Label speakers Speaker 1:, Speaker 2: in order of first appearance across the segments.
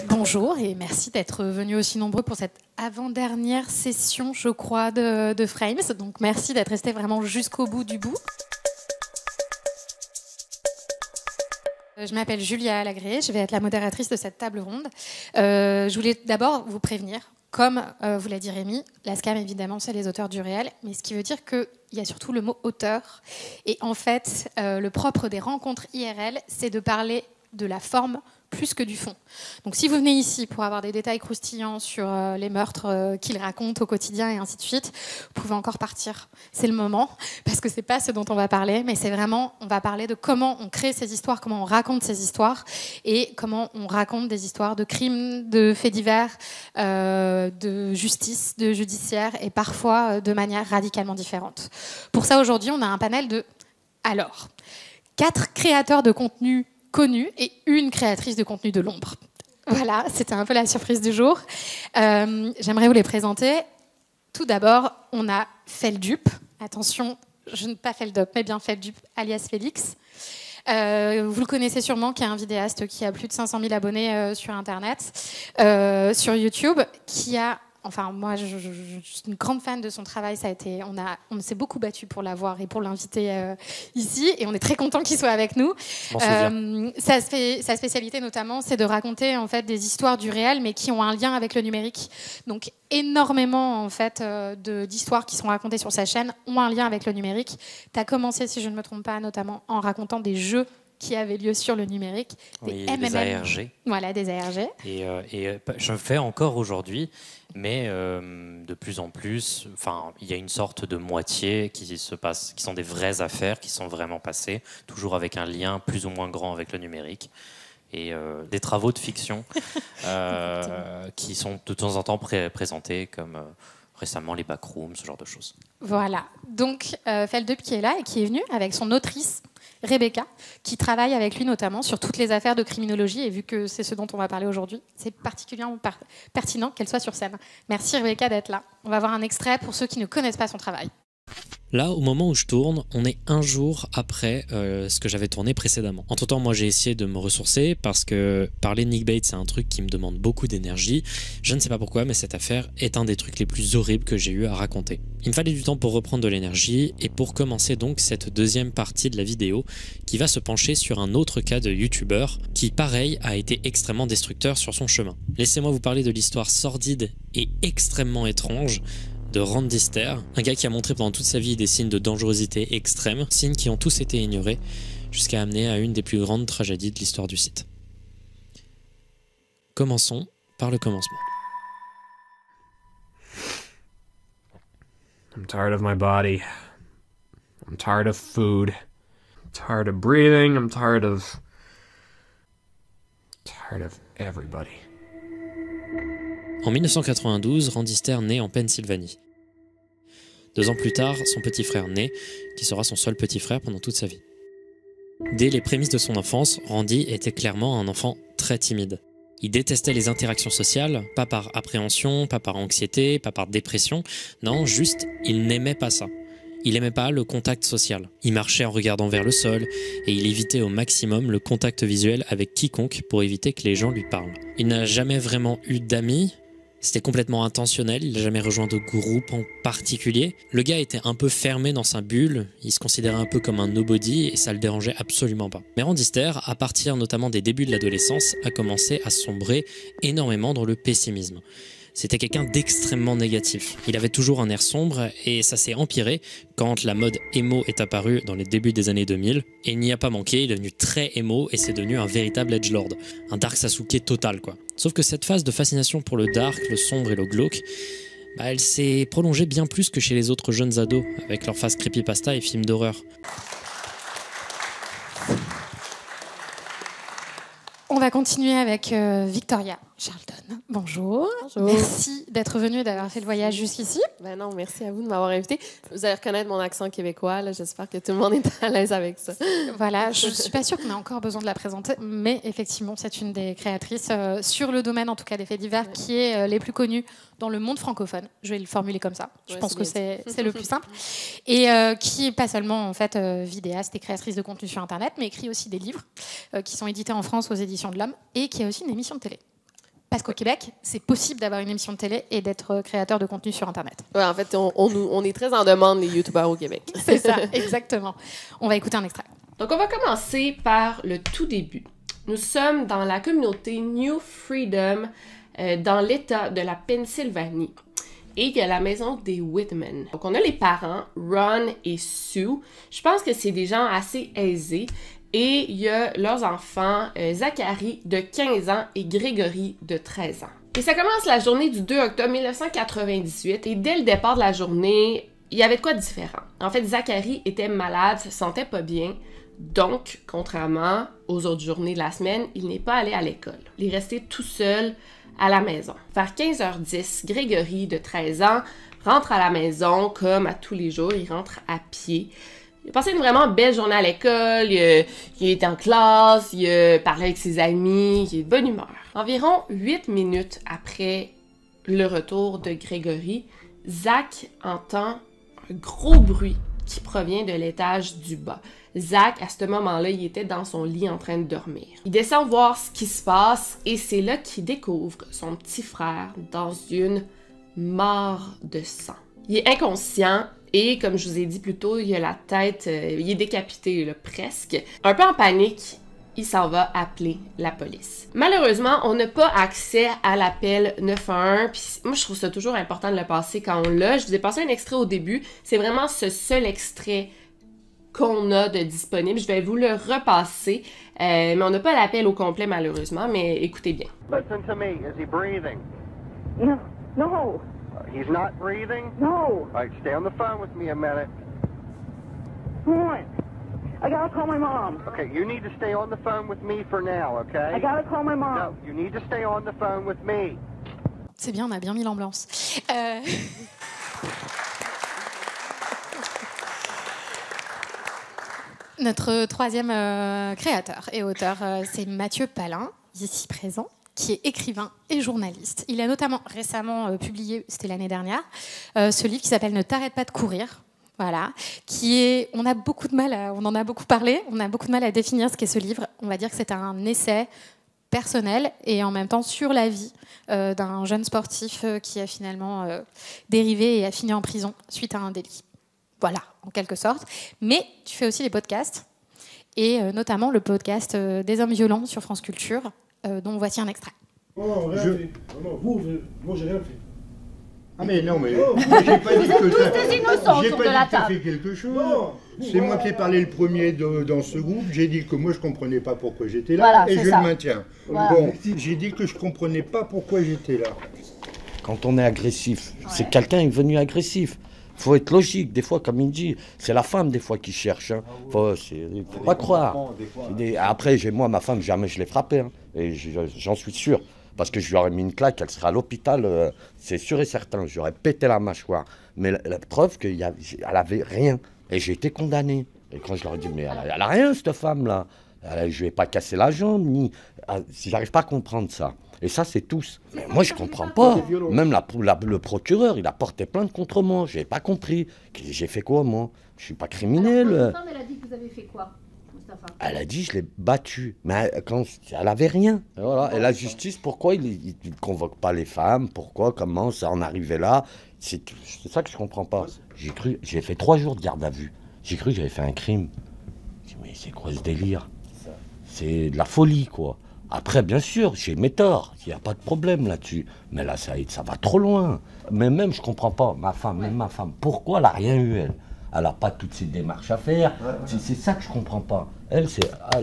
Speaker 1: Bonjour et merci d'être venus aussi nombreux pour cette avant-dernière session, je crois, de Frames. Donc merci d'être restés vraiment jusqu'au bout du bout. Je m'appelle Julia Lagré, je vais être la modératrice de cette table ronde. Je voulais d'abord vous prévenir, comme vous l'a dit Rémi, la SCAM évidemment c'est les auteurs du réel, mais ce qui veut dire qu'il y a surtout le mot auteur. Et en fait, le propre des rencontres IRL, c'est de parler de la forme plus que du fond. Donc si vous venez ici pour avoir des détails croustillants sur les meurtres qu'ils racontent au quotidien et ainsi de suite, vous pouvez encore partir. C'est le moment, parce que c'est pas ce dont on va parler, mais c'est vraiment, on va parler de comment on crée ces histoires, comment on raconte ces histoires, et comment on raconte des histoires de crimes, de faits divers, de justice, de judiciaire, et parfois de manière radicalement différente. Pour ça, aujourd'hui, on a un panel de... Alors, 4 créateurs de contenu connue et une créatrice de contenu de l'ombre. Voilà, c'était un peu la surprise du jour. J'aimerais vous les présenter. Tout d'abord, on a Feldup. Attention, je ne pas Feldup, mais bien Feldup, alias Félix. Vous le connaissez sûrement, qui est un vidéaste qui a plus de 500 000 abonnés sur Internet, sur YouTube, qui a... Enfin, moi, je suis une grande fan de son travail. Ça a été, on s'est beaucoup battu pour l'avoir et pour l'inviter ici, et on est très content qu'il soit avec nous. Sa spécialité, notamment, c'est de raconter en fait des histoires du réel, mais qui ont un lien avec le numérique. Donc, énormément en fait d'histoires qui sont racontées sur sa chaîne ont un lien avec le numérique. Tu as commencé, si je ne me trompe pas, notamment en racontant des jeux qui avaient lieu sur le numérique,
Speaker 2: des
Speaker 1: MMM.
Speaker 2: Des ARG.
Speaker 1: Voilà, des ARG.
Speaker 2: Et je le fais encore aujourd'hui, mais de plus en plus, il y a une sorte de moitié qui se passe, qui sont des vraies affaires, qui sont vraiment passées, toujours avec un lien plus ou moins grand avec le numérique. Et des travaux de fiction qui sont de temps en temps présentés comme... récemment les backrooms, ce genre de choses.
Speaker 1: Voilà, donc Feldup qui est là et qui est venu avec son autrice Rebecca, qui travaille avec lui notamment sur toutes les affaires de criminologie, et vu que c'est ce dont on va parler aujourd'hui, c'est particulièrement pertinent qu'elle soit sur scène. Merci Rebecca d'être là. On va voir un extrait pour ceux qui ne connaissent pas son travail.
Speaker 3: Là, au moment où je tourne, on est un jour après ce que j'avais tourné précédemment. Entre-temps, moi, j'ai essayé de me ressourcer parce que parler de Nick Bates, c'est un truc qui me demande beaucoup d'énergie. Je ne sais pas pourquoi, mais cette affaire est un des trucs les plus horribles que j'ai eu à raconter. Il me fallait du temps pour reprendre de l'énergie et pour commencer donc cette deuxième partie de la vidéo qui va se pencher sur un autre cas de YouTuber qui, pareil, a été extrêmement destructeur sur son chemin. Laissez-moi vous parler de l'histoire sordide et extrêmement étrange de Randy Ster, un gars qui a montré pendant toute sa vie des signes de dangerosité extrême, signes qui ont tous été ignorés, jusqu'à amener à une des plus grandes tragédies de l'histoire du site. Commençons par le commencement.
Speaker 4: I'm tired of my body. I'm tired of food. I'm tired of breathing. I'm tired of everybody.
Speaker 3: En 1992, Randy Ster naît en Pennsylvanie. 2 ans plus tard, son petit frère naît, qui sera son seul petit frère pendant toute sa vie. Dès les prémices de son enfance, Randy était clairement un enfant très timide. Il détestait les interactions sociales, pas par appréhension, pas par anxiété, pas par dépression, non, juste, il n'aimait pas ça. Il n'aimait pas le contact social. Il marchait en regardant vers le sol et il évitait au maximum le contact visuel avec quiconque pour éviter que les gens lui parlent. Il n'a jamais vraiment eu d'amis. C'était complètement intentionnel, il n'a jamais rejoint de groupe en particulier. Le gars était un peu fermé dans sa bulle, il se considérait un peu comme un nobody et ça le dérangeait absolument pas. Mais Randy Ster, à partir notamment des débuts de l'adolescence, a commencé à sombrer énormément dans le pessimisme. C'était quelqu'un d'extrêmement négatif. Il avait toujours un air sombre et ça s'est empiré quand la mode emo est apparue dans les débuts des années 2000. Et il n'y a pas manqué, il est devenu très emo et c'est devenu un véritable edgelord. Un Dark Sasuke total quoi. Sauf que cette phase de fascination pour le dark, le sombre et le glauque, elle s'est prolongée bien plus que chez les autres jeunes ados avec leur phase creepypasta et films d'horreur.
Speaker 1: On va continuer avec Victoria Charlton. Bonjour.
Speaker 5: Bonjour.
Speaker 1: Merci d'être venue et d'avoir fait le voyage jusqu'ici.
Speaker 5: Ben non, merci à vous de m'avoir invité. Vous allez reconnaître mon accent québécois. J'espère que tout le monde est à l'aise avec ça.
Speaker 1: Voilà, je ne suis pas sûre qu'on ait encore besoin de la présenter, mais effectivement, c'est une des créatrices sur le domaine, en tout cas des faits divers, qui est les plus connues dans le monde francophone. Je vais le formuler comme ça. Je pense que c'est le plus simple. Et qui est pas seulement en fait vidéaste et créatrice de contenu sur Internet, mais écrit aussi des livres qui sont édités en France aux éditions de l'Homme et qui a aussi une émission de télé. Parce qu'au Québec, c'est possible d'avoir une émission de télé et d'être créateur de contenu sur Internet.
Speaker 5: Ouais, en fait, on est très en demande, les YouTubeurs au Québec.
Speaker 1: C'est ça, exactement. On va écouter un extrait.
Speaker 5: Donc, on va commencer par le tout début. Nous sommes dans la communauté New Freedom, dans l'État de la Pennsylvanie. Et il y a la maison des Whitman. Donc, on a les parents, Ron et Sue. Je pense que c'est des gens assez aisés. Et il y a leurs enfants, Zachary de 15 ans et Grégory de 13 ans. Et ça commence la journée du 2 octobre 1998. Et dès le départ de la journée, il y avait de quoi de différent. En fait, Zachary était malade, se sentait pas bien. Donc, contrairement aux autres journées de la semaine, il n'est pas allé à l'école. Il est resté tout seul à la maison. Vers 15h10, Grégory, de 13 ans, rentre à la maison comme à tous les jours. Il rentre à pied. Il a passé une vraiment belle journée à l'école. Il était en classe, il a parlé avec ses amis, il est de bonne humeur. Environ 8 minutes après le retour de Grégory, Zach entend un gros bruit qui provient de l'étage du bas. Zach, à ce moment-là, il était dans son lit en train de dormir. Il descend voir ce qui se passe et c'est là qu'il découvre son petit frère dans une mare de sang. Il est inconscient et, comme je vous ai dit plus tôt, il a la tête, il est décapité, là, presque. Un peu en panique, il s'en va appeler la police. Malheureusement, on n'a pas accès à l'appel 911, puis moi je trouve ça toujours important de le passer quand on l'a. Je vous ai passé un extrait au début, c'est vraiment ce seul extrait qu'on a de disponible. Je vais vous le repasser, mais on n'a pas l'appel au complet malheureusement, mais écoutez bien.
Speaker 6: Listen to me. Is he breathing?
Speaker 7: No. No.
Speaker 6: He's not breathing?
Speaker 7: No.
Speaker 6: All right, stay on the phone with me a minute.
Speaker 7: What? I gotta call my mom.
Speaker 6: Okay, you need to stay on the phone with me for now, okay?
Speaker 7: I gotta call my mom.
Speaker 6: No, you need to stay on the phone with me.
Speaker 1: C'est bien, on a bien mis l'ambiance. Notre troisième créateur et auteur, c'est Mathieu Palin, ici présent, qui est écrivain et journaliste. Il a notamment récemment publié, c'était l'année dernière, ce livre qui s'appelle « Ne t'arrête pas de courir ». Voilà, on a beaucoup de mal, on en a beaucoup parlé, on a beaucoup de mal à définir ce qu'est ce livre. On va dire que c'est un essai personnel et en même temps sur la vie d'un jeune sportif qui a finalement dérivé et a fini en prison suite à un délit. Voilà, en quelque sorte. Mais tu fais aussi des podcasts, et notamment le podcast des hommes violents sur France Culture, dont voici un extrait.
Speaker 8: Non, rien fait. Non, moi j'ai rien fait.
Speaker 9: Ah mais non, mais j'ai pas dit que
Speaker 7: tous des innocents autour de la
Speaker 9: t'as
Speaker 7: table.
Speaker 9: fait quelque chose.
Speaker 8: Non,
Speaker 9: C'est moi qui ai parlé le premier dans ce groupe. J'ai dit que moi je comprenais pas pourquoi j'étais là,
Speaker 7: Voilà,
Speaker 9: et
Speaker 7: c'est
Speaker 9: je
Speaker 7: ça.
Speaker 9: le maintiens.
Speaker 7: Voilà.
Speaker 9: Bon, j'ai dit que je comprenais pas pourquoi j'étais là.
Speaker 10: Quand on est agressif, c'est quelqu'un est venu agressif. Faut être logique, des fois, comme il dit, c'est la femme des fois qui cherche. Hein. Faut pas croire. Après, moi, ma femme, jamais je l'ai frappée, hein. Et j'en suis sûr. Parce que je lui aurais mis une claque, elle serait à l'hôpital, c'est sûr et certain. J'aurais pété la mâchoire. Mais la preuve qu'elle avait rien. Et j'ai été condamné. Et quand je leur ai dit, mais elle a rien, cette femme-là. Je vais pas casser la jambe, ni. J'arrive pas à comprendre ça. Et ça, c'est tous. Mais moi, je comprends pas. Même le procureur, il a porté plainte contre moi. J'ai pas compris. J'ai fait quoi, moi? Je suis pas criminel.
Speaker 7: Votre femme, elle a dit que vous avez fait quoi, Mustapha?
Speaker 10: Elle a dit, je l'ai battu. Mais elle avait rien. Et voilà. Et la justice, pourquoi il convoque pas les femmes? Pourquoi? Comment ça en arrivait là? C'est ça que je comprends pas. J'ai fait 3 jours de garde à vue. J'ai cru que j'avais fait un crime. J'ai dit, mais c'est quoi ce délire? C'est de la folie, quoi. Après, bien sûr, j'ai mes torts, il n'y a pas de problème là-dessus. Mais là, ça va trop loin. Mais même, je comprends pas, ma femme, pourquoi elle n'a rien eu, elle? Elle n'a pas toutes ces démarches à faire. C'est ça que je comprends pas. Elle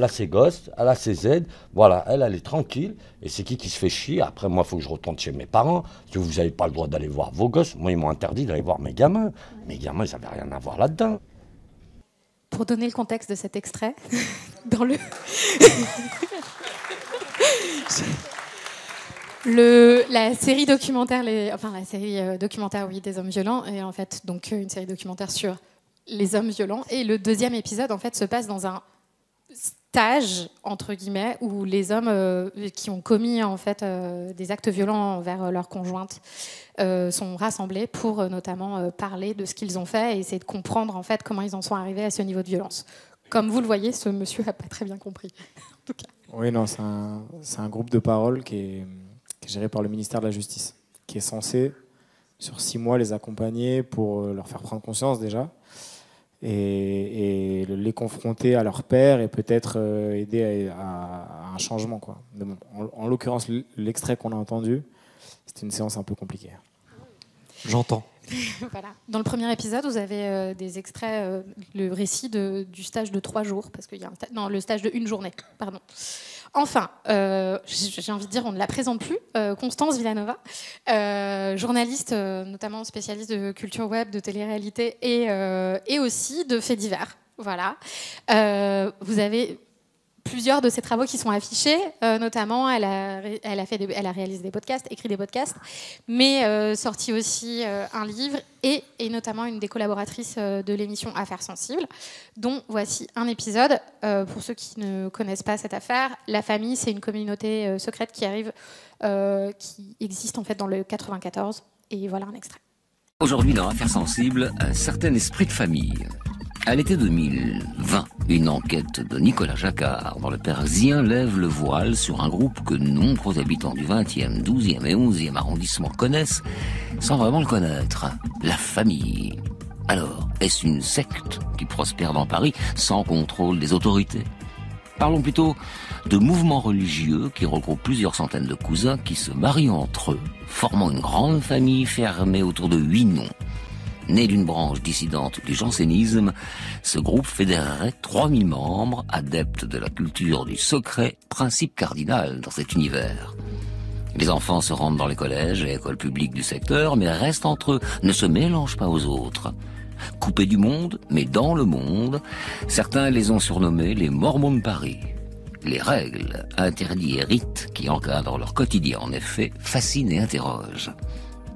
Speaker 10: a ses gosses, elle a ses aides. Voilà, elle est tranquille. Et c'est qui se fait chier? Après, moi, il faut que je retourne chez mes parents. Parce que vous n'avez pas le droit d'aller voir vos gosses. Moi, ils m'ont interdit d'aller voir mes gamins. Mes gamins, ils n'avaient rien à voir là-dedans.
Speaker 1: Pour donner le contexte de cet extrait, dans le... La série documentaire, des hommes violents, est en fait donc une série documentaire sur les hommes violents. Et le deuxième épisode, en fait, se passe dans un stage entre guillemets où les hommes qui ont commis en fait des actes violents envers leur conjointe sont rassemblés pour notamment parler de ce qu'ils ont fait et essayer de comprendre en fait comment ils en sont arrivés à ce niveau de violence. Comme vous le voyez, ce monsieur n'a pas très bien compris. En tout cas.
Speaker 11: Oui, non, c'est un groupe de parole qui qui est géré par le ministère de la Justice, qui est censé, sur 6 mois, les accompagner pour leur faire prendre conscience déjà, et les confronter à leur père et peut-être aider à un changement, quoi. Mais bon, en l'occurrence, l'extrait qu'on a entendu, c'était une séance un peu compliquée.
Speaker 2: J'entends.
Speaker 1: Voilà. Dans le premier épisode, vous avez des extraits, le récit du stage de 3 jours, parce qu'il y a le stage de 1 journée, pardon. Enfin, j'ai envie de dire, on ne la présente plus, Constance Villanova, journaliste, notamment spécialiste de culture web, de télé-réalité et aussi de faits divers. Voilà. Vous avez plusieurs de ses travaux qui sont affichés, notamment elle a réalisé des podcasts, écrit des podcasts, mais sorti aussi un livre et notamment une des collaboratrices de l'émission Affaires sensibles, dont voici un épisode. Pour ceux qui ne connaissent pas cette affaire, La Famille, c'est une communauté secrète qui existe en fait dans le 94, et voilà un extrait.
Speaker 12: Aujourd'hui dans Affaires sensibles, un certain esprit de famille. À l'été 2020, une enquête de Nicolas Jacquard dans le Parisien lève le voile sur un groupe que nombreux habitants du 20e, 12e et 11e arrondissement connaissent sans vraiment le connaître. La famille. Alors, est-ce une secte qui prospère dans Paris sans contrôle des autorités? Parlons plutôt de mouvements religieux qui regroupent plusieurs centaines de cousins qui se marient entre eux, formant une grande famille fermée autour de 8 noms. Né d'une branche dissidente du jansénisme, ce groupe fédérerait 3000 membres, adeptes de la culture du secret, principe cardinal dans cet univers. Les enfants se rendent dans les collèges et écoles publiques du secteur, mais restent entre eux, ne se mélangent pas aux autres. Coupés du monde, mais dans le monde, certains les ont surnommés les Mormons de Paris. Les règles, interdits et rites qui encadrent leur quotidien, en effet, fascinent et interrogent.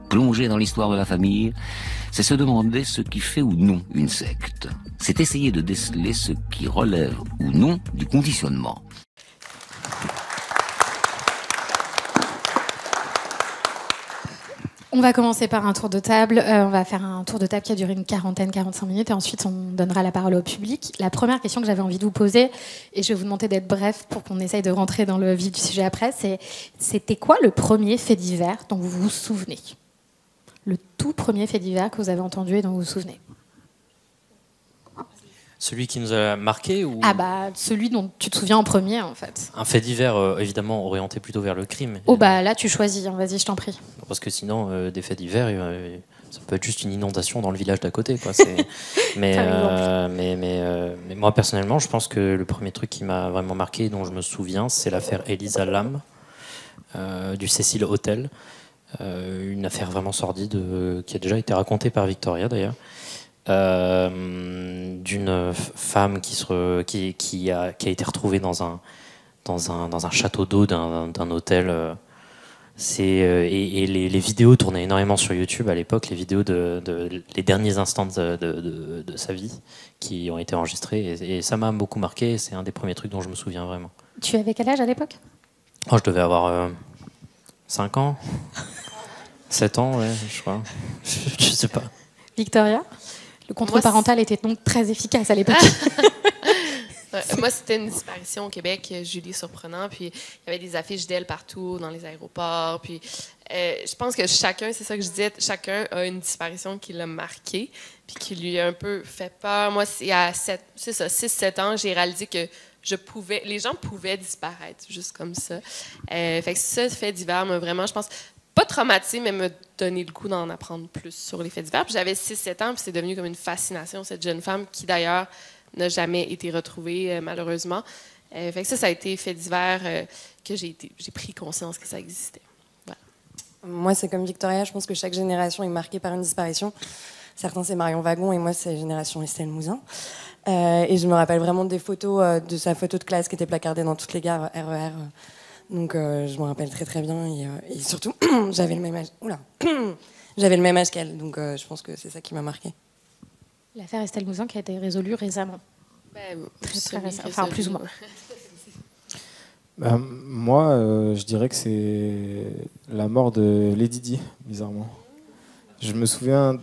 Speaker 12: Plonger dans l'histoire de la famille, c'est se demander ce qui fait ou non une secte. C'est essayer de déceler ce qui relève ou non du conditionnement.
Speaker 1: On va commencer par un tour de table. On va faire un tour de table qui a duré une 45 minutes et ensuite on donnera la parole au public. La première question que j'avais envie de vous poser, et je vais vous demander d'être bref pour qu'on essaye de rentrer dans le vif du sujet après, c'était quoi le premier fait divers dont vous vous souvenez ? Le tout premier fait divers que vous avez entendu et dont vous vous souvenez?
Speaker 2: Celui qui nous a marqué ou...
Speaker 1: Ah bah, celui dont tu te souviens en premier, en fait.
Speaker 2: Un fait divers, évidemment, orienté plutôt vers le crime.
Speaker 1: Oh bah là, tu choisis, hein. Vas-y, je t'en prie.
Speaker 2: Parce que sinon, des faits divers, ça peut être juste une inondation dans le village d'à côté, quoi. mais moi, personnellement, je pense que le premier truc qui m'a vraiment marqué, dont je me souviens, c'est l'affaire Elisa Lam, du Cecil Hotel. Une affaire vraiment sordide qui a déjà été racontée par Victoria d'ailleurs, d'une femme qui a été retrouvée dans un château d'eau d'un hôtel. Et les vidéos tournaient énormément sur YouTube à l'époque, les vidéos les derniers instants de sa vie qui ont été enregistrés, et ça m'a beaucoup marqué. C'est un des premiers trucs dont je me souviens vraiment.
Speaker 1: Tu avais quel âge à l'époque?
Speaker 2: Je devais avoir 5 ans. 7 ans, ouais, je crois. Je sais pas.
Speaker 1: Victoria, le contrôle parental était donc très efficace à l'époque.
Speaker 5: Moi, c'était une disparition au Québec, Julie Surprenant, puis il y avait des affiches d'elle partout, dans les aéroports, puis je pense que chacun, c'est ça que je disais, chacun a une disparition qui l'a marqué, puis qui lui a un peu fait peur. Moi, à 6-7 ans, j'ai réalisé que les gens pouvaient disparaître, juste comme ça. Fait que ça, fait divers, mais vraiment, je pense, pas traumatisé, mais me donner le goût d'en apprendre plus sur les faits divers. Puis j'avais 6-7 ans, puis c'est devenu comme une fascination, cette jeune femme qui, d'ailleurs, n'a jamais été retrouvée, malheureusement. Fait que ça a été fait divers que j'ai pris conscience que ça existait. Voilà.
Speaker 13: Moi, c'est comme Victoria, je pense que chaque génération est marquée par une disparition. Certains, c'est Marion Wagon, et moi, c'est la génération Estelle Mouzin. Et je me rappelle vraiment des photos, de sa photo de classe qui était placardée dans toutes les gares RER. Donc, je me rappelle très très bien. Et surtout, j'avais le même âge. Oula, j'avais le même âge qu'elle. Donc, je pense que c'est ça qui m'a marquée.
Speaker 1: L'affaire Estelle Mouzin qui a été résolue récemment. Très récemment. Enfin, plus ou moins.
Speaker 11: Moi, je dirais que c'est la mort de Lady Di, bizarrement. Je me souviens,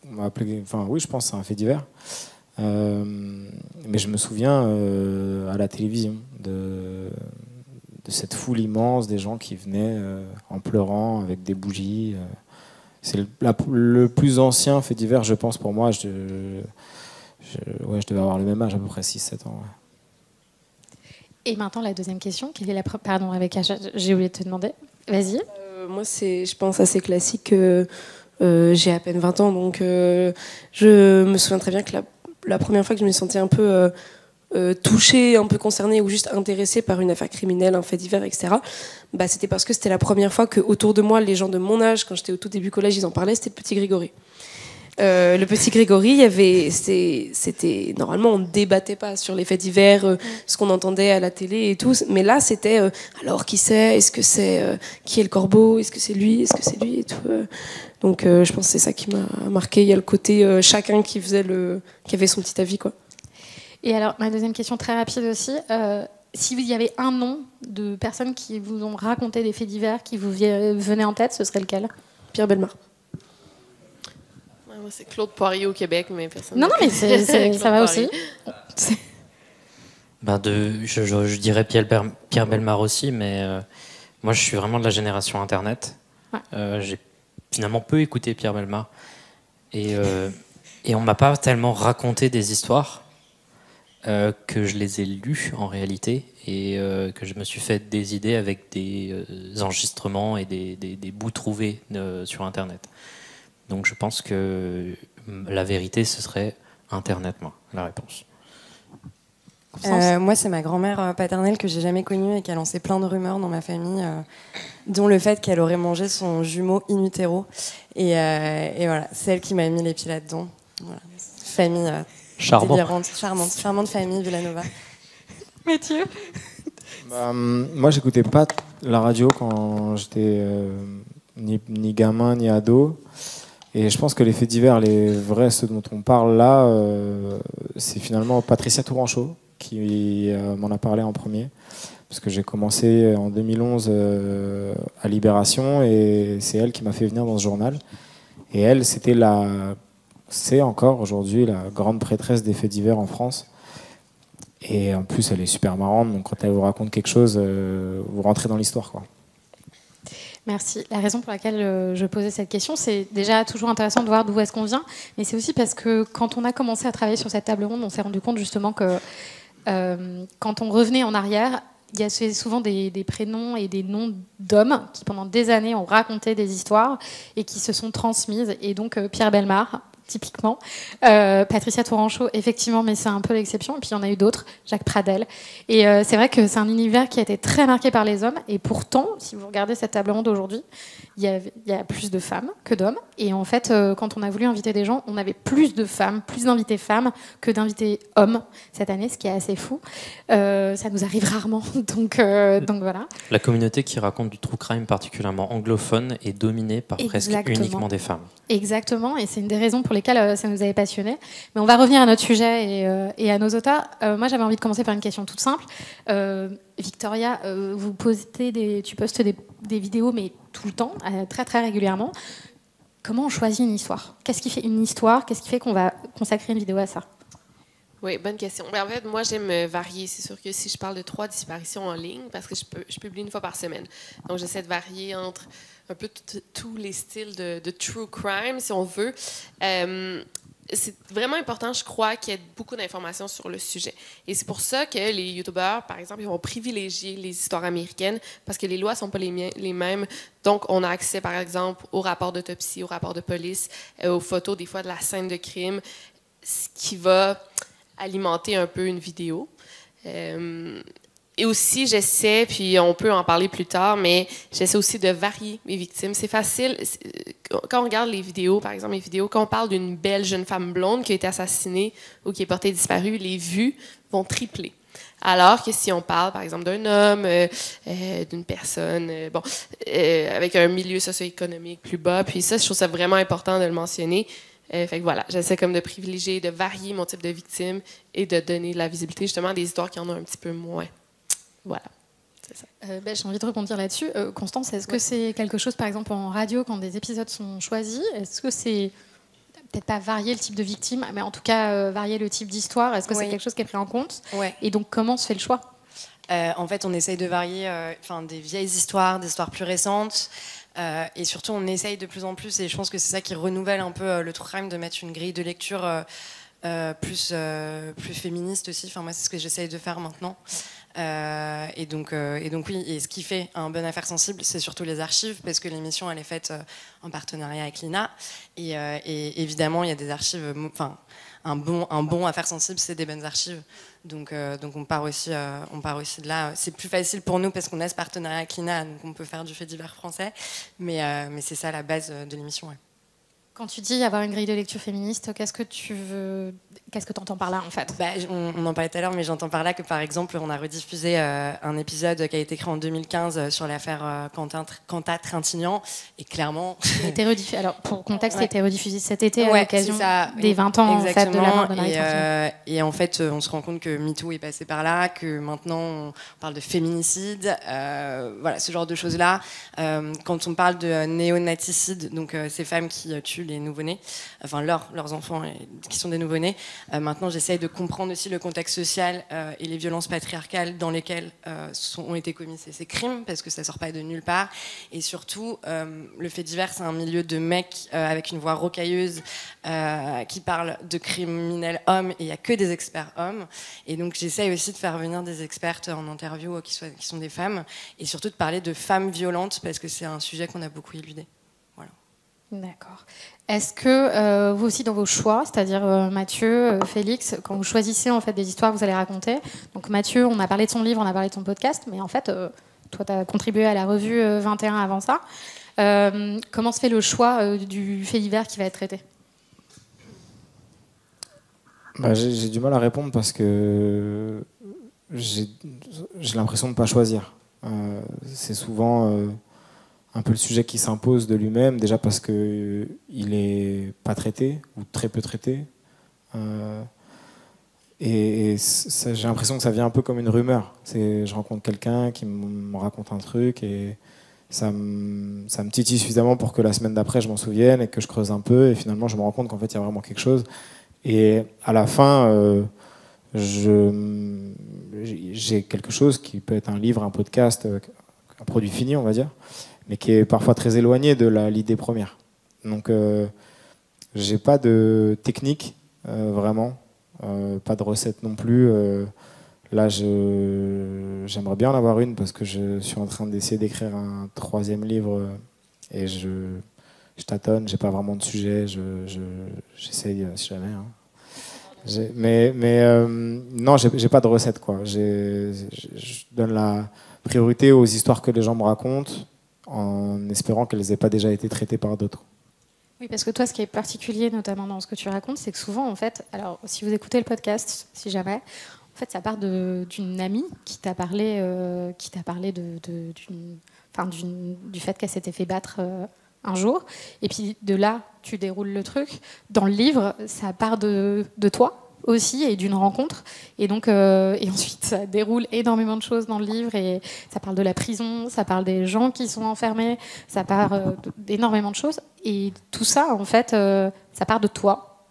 Speaker 11: on m'a appelé, enfin oui, je pense que c'est un fait divers. Mais je me souviens à la télévision cette foule immense, des gens qui venaient en pleurant avec des bougies. C'est le plus ancien fait divers, je pense, pour moi. Je devais avoir le même âge, à peu près 6-7 ans. Ouais.
Speaker 1: Et maintenant, la deuxième question. Quelle est la Pardon, Rebecca, j'ai oublié de te demander. Vas-y.
Speaker 14: Moi, c'est, je pense, assez classique. J'ai à peine 20 ans, donc je me souviens très bien que la première fois que je me sentais un peu touchée, un peu concernée ou juste intéressée par une affaire criminelle, un fait divers, etc., bah, c'était parce que c'était la première fois que autour de moi, les gens de mon âge, quand j'étais au tout début collège, ils en parlaient, c'était le petit Grégory. Le petit Grégory, c'était normalement on ne débattait pas sur les faits divers, ce qu'on entendait à la télé et tout, mais là c'était alors qui c'est, est-ce que c'est qui est le corbeau, est-ce que c'est lui et tout. Donc je pense que c'est ça qui m'a marqué. Il y a le côté chacun qui avait son petit avis, quoi.
Speaker 1: Et alors ma deuxième question très rapide aussi. Si vous y avait un nom de personnes qui vous ont raconté des faits divers qui vous venaient en tête, ce serait lequel?
Speaker 14: Pierre Bellemare.
Speaker 5: Moi, c'est Claude Poirier au Québec, mais personne.
Speaker 1: Non, mais ça va aussi.
Speaker 2: Je dirais Pierre Bellemare aussi, mais moi, je suis vraiment de la génération Internet. Ouais. J'ai finalement peu écouté Pierre Bellemare. Et on ne m'a pas tellement raconté des histoires que je les ai lues, en réalité, et que je me suis fait des idées avec des enregistrements et des bouts trouvés sur Internet. Donc je pense que la vérité, ce serait Internet, moi, la réponse.
Speaker 13: Moi, c'est ma grand-mère paternelle que j'ai jamais connue et qui a lancé plein de rumeurs dans ma famille, dont le fait qu'elle aurait mangé son jumeau in utero. Et voilà, c'est elle qui m'a mis les pieds là-dedans. Voilà. Famille délirante, charmante famille Villanova.
Speaker 1: Mathieu?
Speaker 11: Moi, j'écoutais pas la radio quand j'étais ni gamin ni ado. Et je pense que les faits divers, les vrais, ceux dont on parle là, c'est finalement Patricia Tourangeau qui m'en a parlé en premier. Parce que j'ai commencé en 2011 à Libération et c'est elle qui m'a fait venir dans ce journal. Et elle, c'est encore aujourd'hui la grande prêtresse des faits divers en France. Et en plus, elle est super marrante. Donc quand elle vous raconte quelque chose, vous rentrez dans l'histoire, quoi.
Speaker 1: Merci. La raison pour laquelle je posais cette question, c'est déjà toujours intéressant de voir d'où est-ce qu'on vient, mais c'est aussi parce que quand on a commencé à travailler sur cette table ronde, on s'est rendu compte justement que quand on revenait en arrière, il y a souvent des prénoms et des noms d'hommes qui pendant des années ont raconté des histoires et qui se sont transmises. Et donc Pierre Bellemare, typiquement. Patricia Tourangeau, effectivement, mais c'est un peu l'exception. Et puis il y en a eu d'autres, Jacques Pradel. Et c'est vrai que c'est un univers qui a été très marqué par les hommes. Et pourtant, si vous regardez cette table ronde aujourd'hui, il y a plus de femmes que d'hommes. Et en fait, quand on a voulu inviter des gens, on avait plus de femmes, plus d'invités femmes que d'invités hommes cette année, ce qui est assez fou. Ça nous arrive rarement. Donc voilà.
Speaker 2: La communauté qui raconte du true crime particulièrement anglophone est dominée par presque uniquement des femmes.
Speaker 1: Exactement, et c'est une des raisons pour lesquelles ça nous avait passionnés. Mais on va revenir à notre sujet et à nos auteurs. Moi, j'avais envie de commencer par une question toute simple. Victoria, tu postes des vidéos, mais tout le temps, très très régulièrement. Comment on choisit une histoire? Qu'est-ce qui fait une histoire? Qu'est-ce qui fait qu'on va consacrer une vidéo à ça?
Speaker 5: Oui, bonne question. En fait, moi, j'aime varier. C'est sûr que si je parle de 3 disparitions en ligne, parce que je publie une fois par semaine. Donc, j'essaie de varier entre un peu tous les styles de true crime, si on veut. C'est vraiment important, je crois, qu'il y ait beaucoup d'informations sur le sujet. Et c'est pour ça que les YouTubeurs, par exemple, ils vont privilégier les histoires américaines parce que les lois ne sont pas les mêmes. Donc, on a accès, par exemple, aux rapports d'autopsie, aux rapports de police, aux photos, des fois, de la scène de crime, ce qui va alimenter un peu une vidéo. Et aussi, j'essaie, puis on peut en parler plus tard, mais j'essaie aussi de varier mes victimes. C'est facile. Quand on regarde les vidéos, par exemple, quand on parle d'une belle jeune femme blonde qui a été assassinée ou qui est portée disparue, les vues vont tripler. Alors que si on parle, par exemple, d'un homme, d'une personne, avec un milieu socio-économique plus bas, puis ça, je trouve ça vraiment important de le mentionner. Fait que voilà, j'essaie comme de privilégier, de varier mon type de victime et de donner de la visibilité justement à des histoires qui en ont un petit peu moins. Voilà, c'est ça.
Speaker 1: J'ai envie de rebondir là-dessus. Constance, est-ce que c'est quelque chose, par exemple, en radio, quand des épisodes sont choisis, est-ce que c'est peut-être pas varier le type de victime, mais en tout cas varier le type d'histoire? Est-ce que c'est quelque chose qui est pris en compte? Et donc, comment se fait le choix?
Speaker 13: En fait, on essaye de varier des vieilles histoires, des histoires plus récentes. Et surtout, on essaye de plus en plus, et je pense que c'est ça qui renouvelle un peu le true crime, de mettre une grille de lecture plus féministe aussi. Enfin, moi, c'est ce que j'essaye de faire maintenant. Et donc oui, et ce qui fait un bon Affaires sensibles, c'est surtout les archives, parce que l'émission elle est faite en partenariat avec l'INA, et évidemment il y a des archives, un bon Affaires sensibles, c'est des bonnes archives, donc on part aussi de là. C'est plus facile pour nous parce qu'on a ce partenariat avec l'INA, donc on peut faire du fait divers français, mais c'est ça la base de l'émission. Ouais.
Speaker 1: Quand tu dis avoir une grille de lecture féministe, qu'est-ce que tu entends par là en fait?
Speaker 13: On en parlait tout à l'heure, mais j'entends par là que par exemple on a rediffusé un épisode qui a été créé en 2015 sur l'affaire Quentin Trintignant, et clairement...
Speaker 1: Alors pour contexte, il a été rediffusé cet été à
Speaker 13: ouais,
Speaker 1: l'occasion des 20 ans en fait, de la mort de Marie Trintignant.
Speaker 13: Et en fait on se rend compte que MeToo est passé par là, que maintenant on parle de féminicide, voilà, ce genre de choses là. Quand on parle de néonaticide, donc ces femmes qui tuent les nouveau-nés, enfin leurs enfants qui sont des nouveau-nés. Maintenant, j'essaye de comprendre aussi le contexte social et les violences patriarcales dans lesquelles ont été commis ces crimes, parce que ça sort pas de nulle part. Et surtout, le fait divers, c'est un milieu de mecs avec une voix rocailleuse qui parle de criminels hommes, et il n'y a que des experts hommes. Et donc, j'essaye aussi de faire venir des expertes en interview qui sont des femmes, et surtout de parler de femmes violentes, parce que c'est un sujet qu'on a beaucoup éludé.
Speaker 1: D'accord. Est-ce que vous aussi dans vos choix, c'est-à-dire Mathieu, Félix, quand vous choisissez en fait des histoires que vous allez raconter, donc Mathieu, on a parlé de son livre, on a parlé de son podcast, mais en fait, toi, tu as contribué à la revue 21 avant ça. Comment se fait le choix du fait divers qui va être traité?
Speaker 11: J'ai du mal à répondre parce que j'ai l'impression de ne pas choisir. C'est souvent... un peu le sujet qui s'impose de lui-même, déjà parce qu'il n'est pas traité, ou très peu traité. Et j'ai l'impression que ça vient un peu comme une rumeur. Je rencontre quelqu'un qui me raconte un truc, et ça me titille suffisamment pour que la semaine d'après, je m'en souvienne, et que je creuse un peu, et finalement, je me rends compte qu'en fait, il y a vraiment quelque chose. Et à la fin, j'ai quelque chose qui peut être un livre, un podcast, un produit fini, on va dire, mais qui est parfois très éloigné de l'idée première. Donc, j'ai pas de technique, vraiment, pas de recette non plus. Là, j'aimerais bien en avoir une, parce que je suis en train d'essayer d'écrire un 3e livre, et je tâtonne, j'ai pas vraiment de sujet, j'essaye si jamais. Hein. Non, j'ai pas de recette, quoi. Je donne la priorité aux histoires que les gens me racontent, en espérant qu'elles n'aient pas déjà été traitées par d'autres.
Speaker 1: Oui, parce que toi, ce qui est particulier, notamment dans ce que tu racontes, c'est que souvent, en fait, alors si vous écoutez le podcast, si jamais, en fait, ça part d'une amie qui t'a parlé du fait qu'elle s'était fait battre un jour, et puis de là, tu déroules le truc. Dans le livre, ça part de toi aussi, et d'une rencontre, et donc et ensuite ça déroule énormément de choses dans le livre, et ça parle de la prison, ça parle des gens qui sont enfermés, ça parle d'énormément de choses, et tout ça en fait ça part de toi.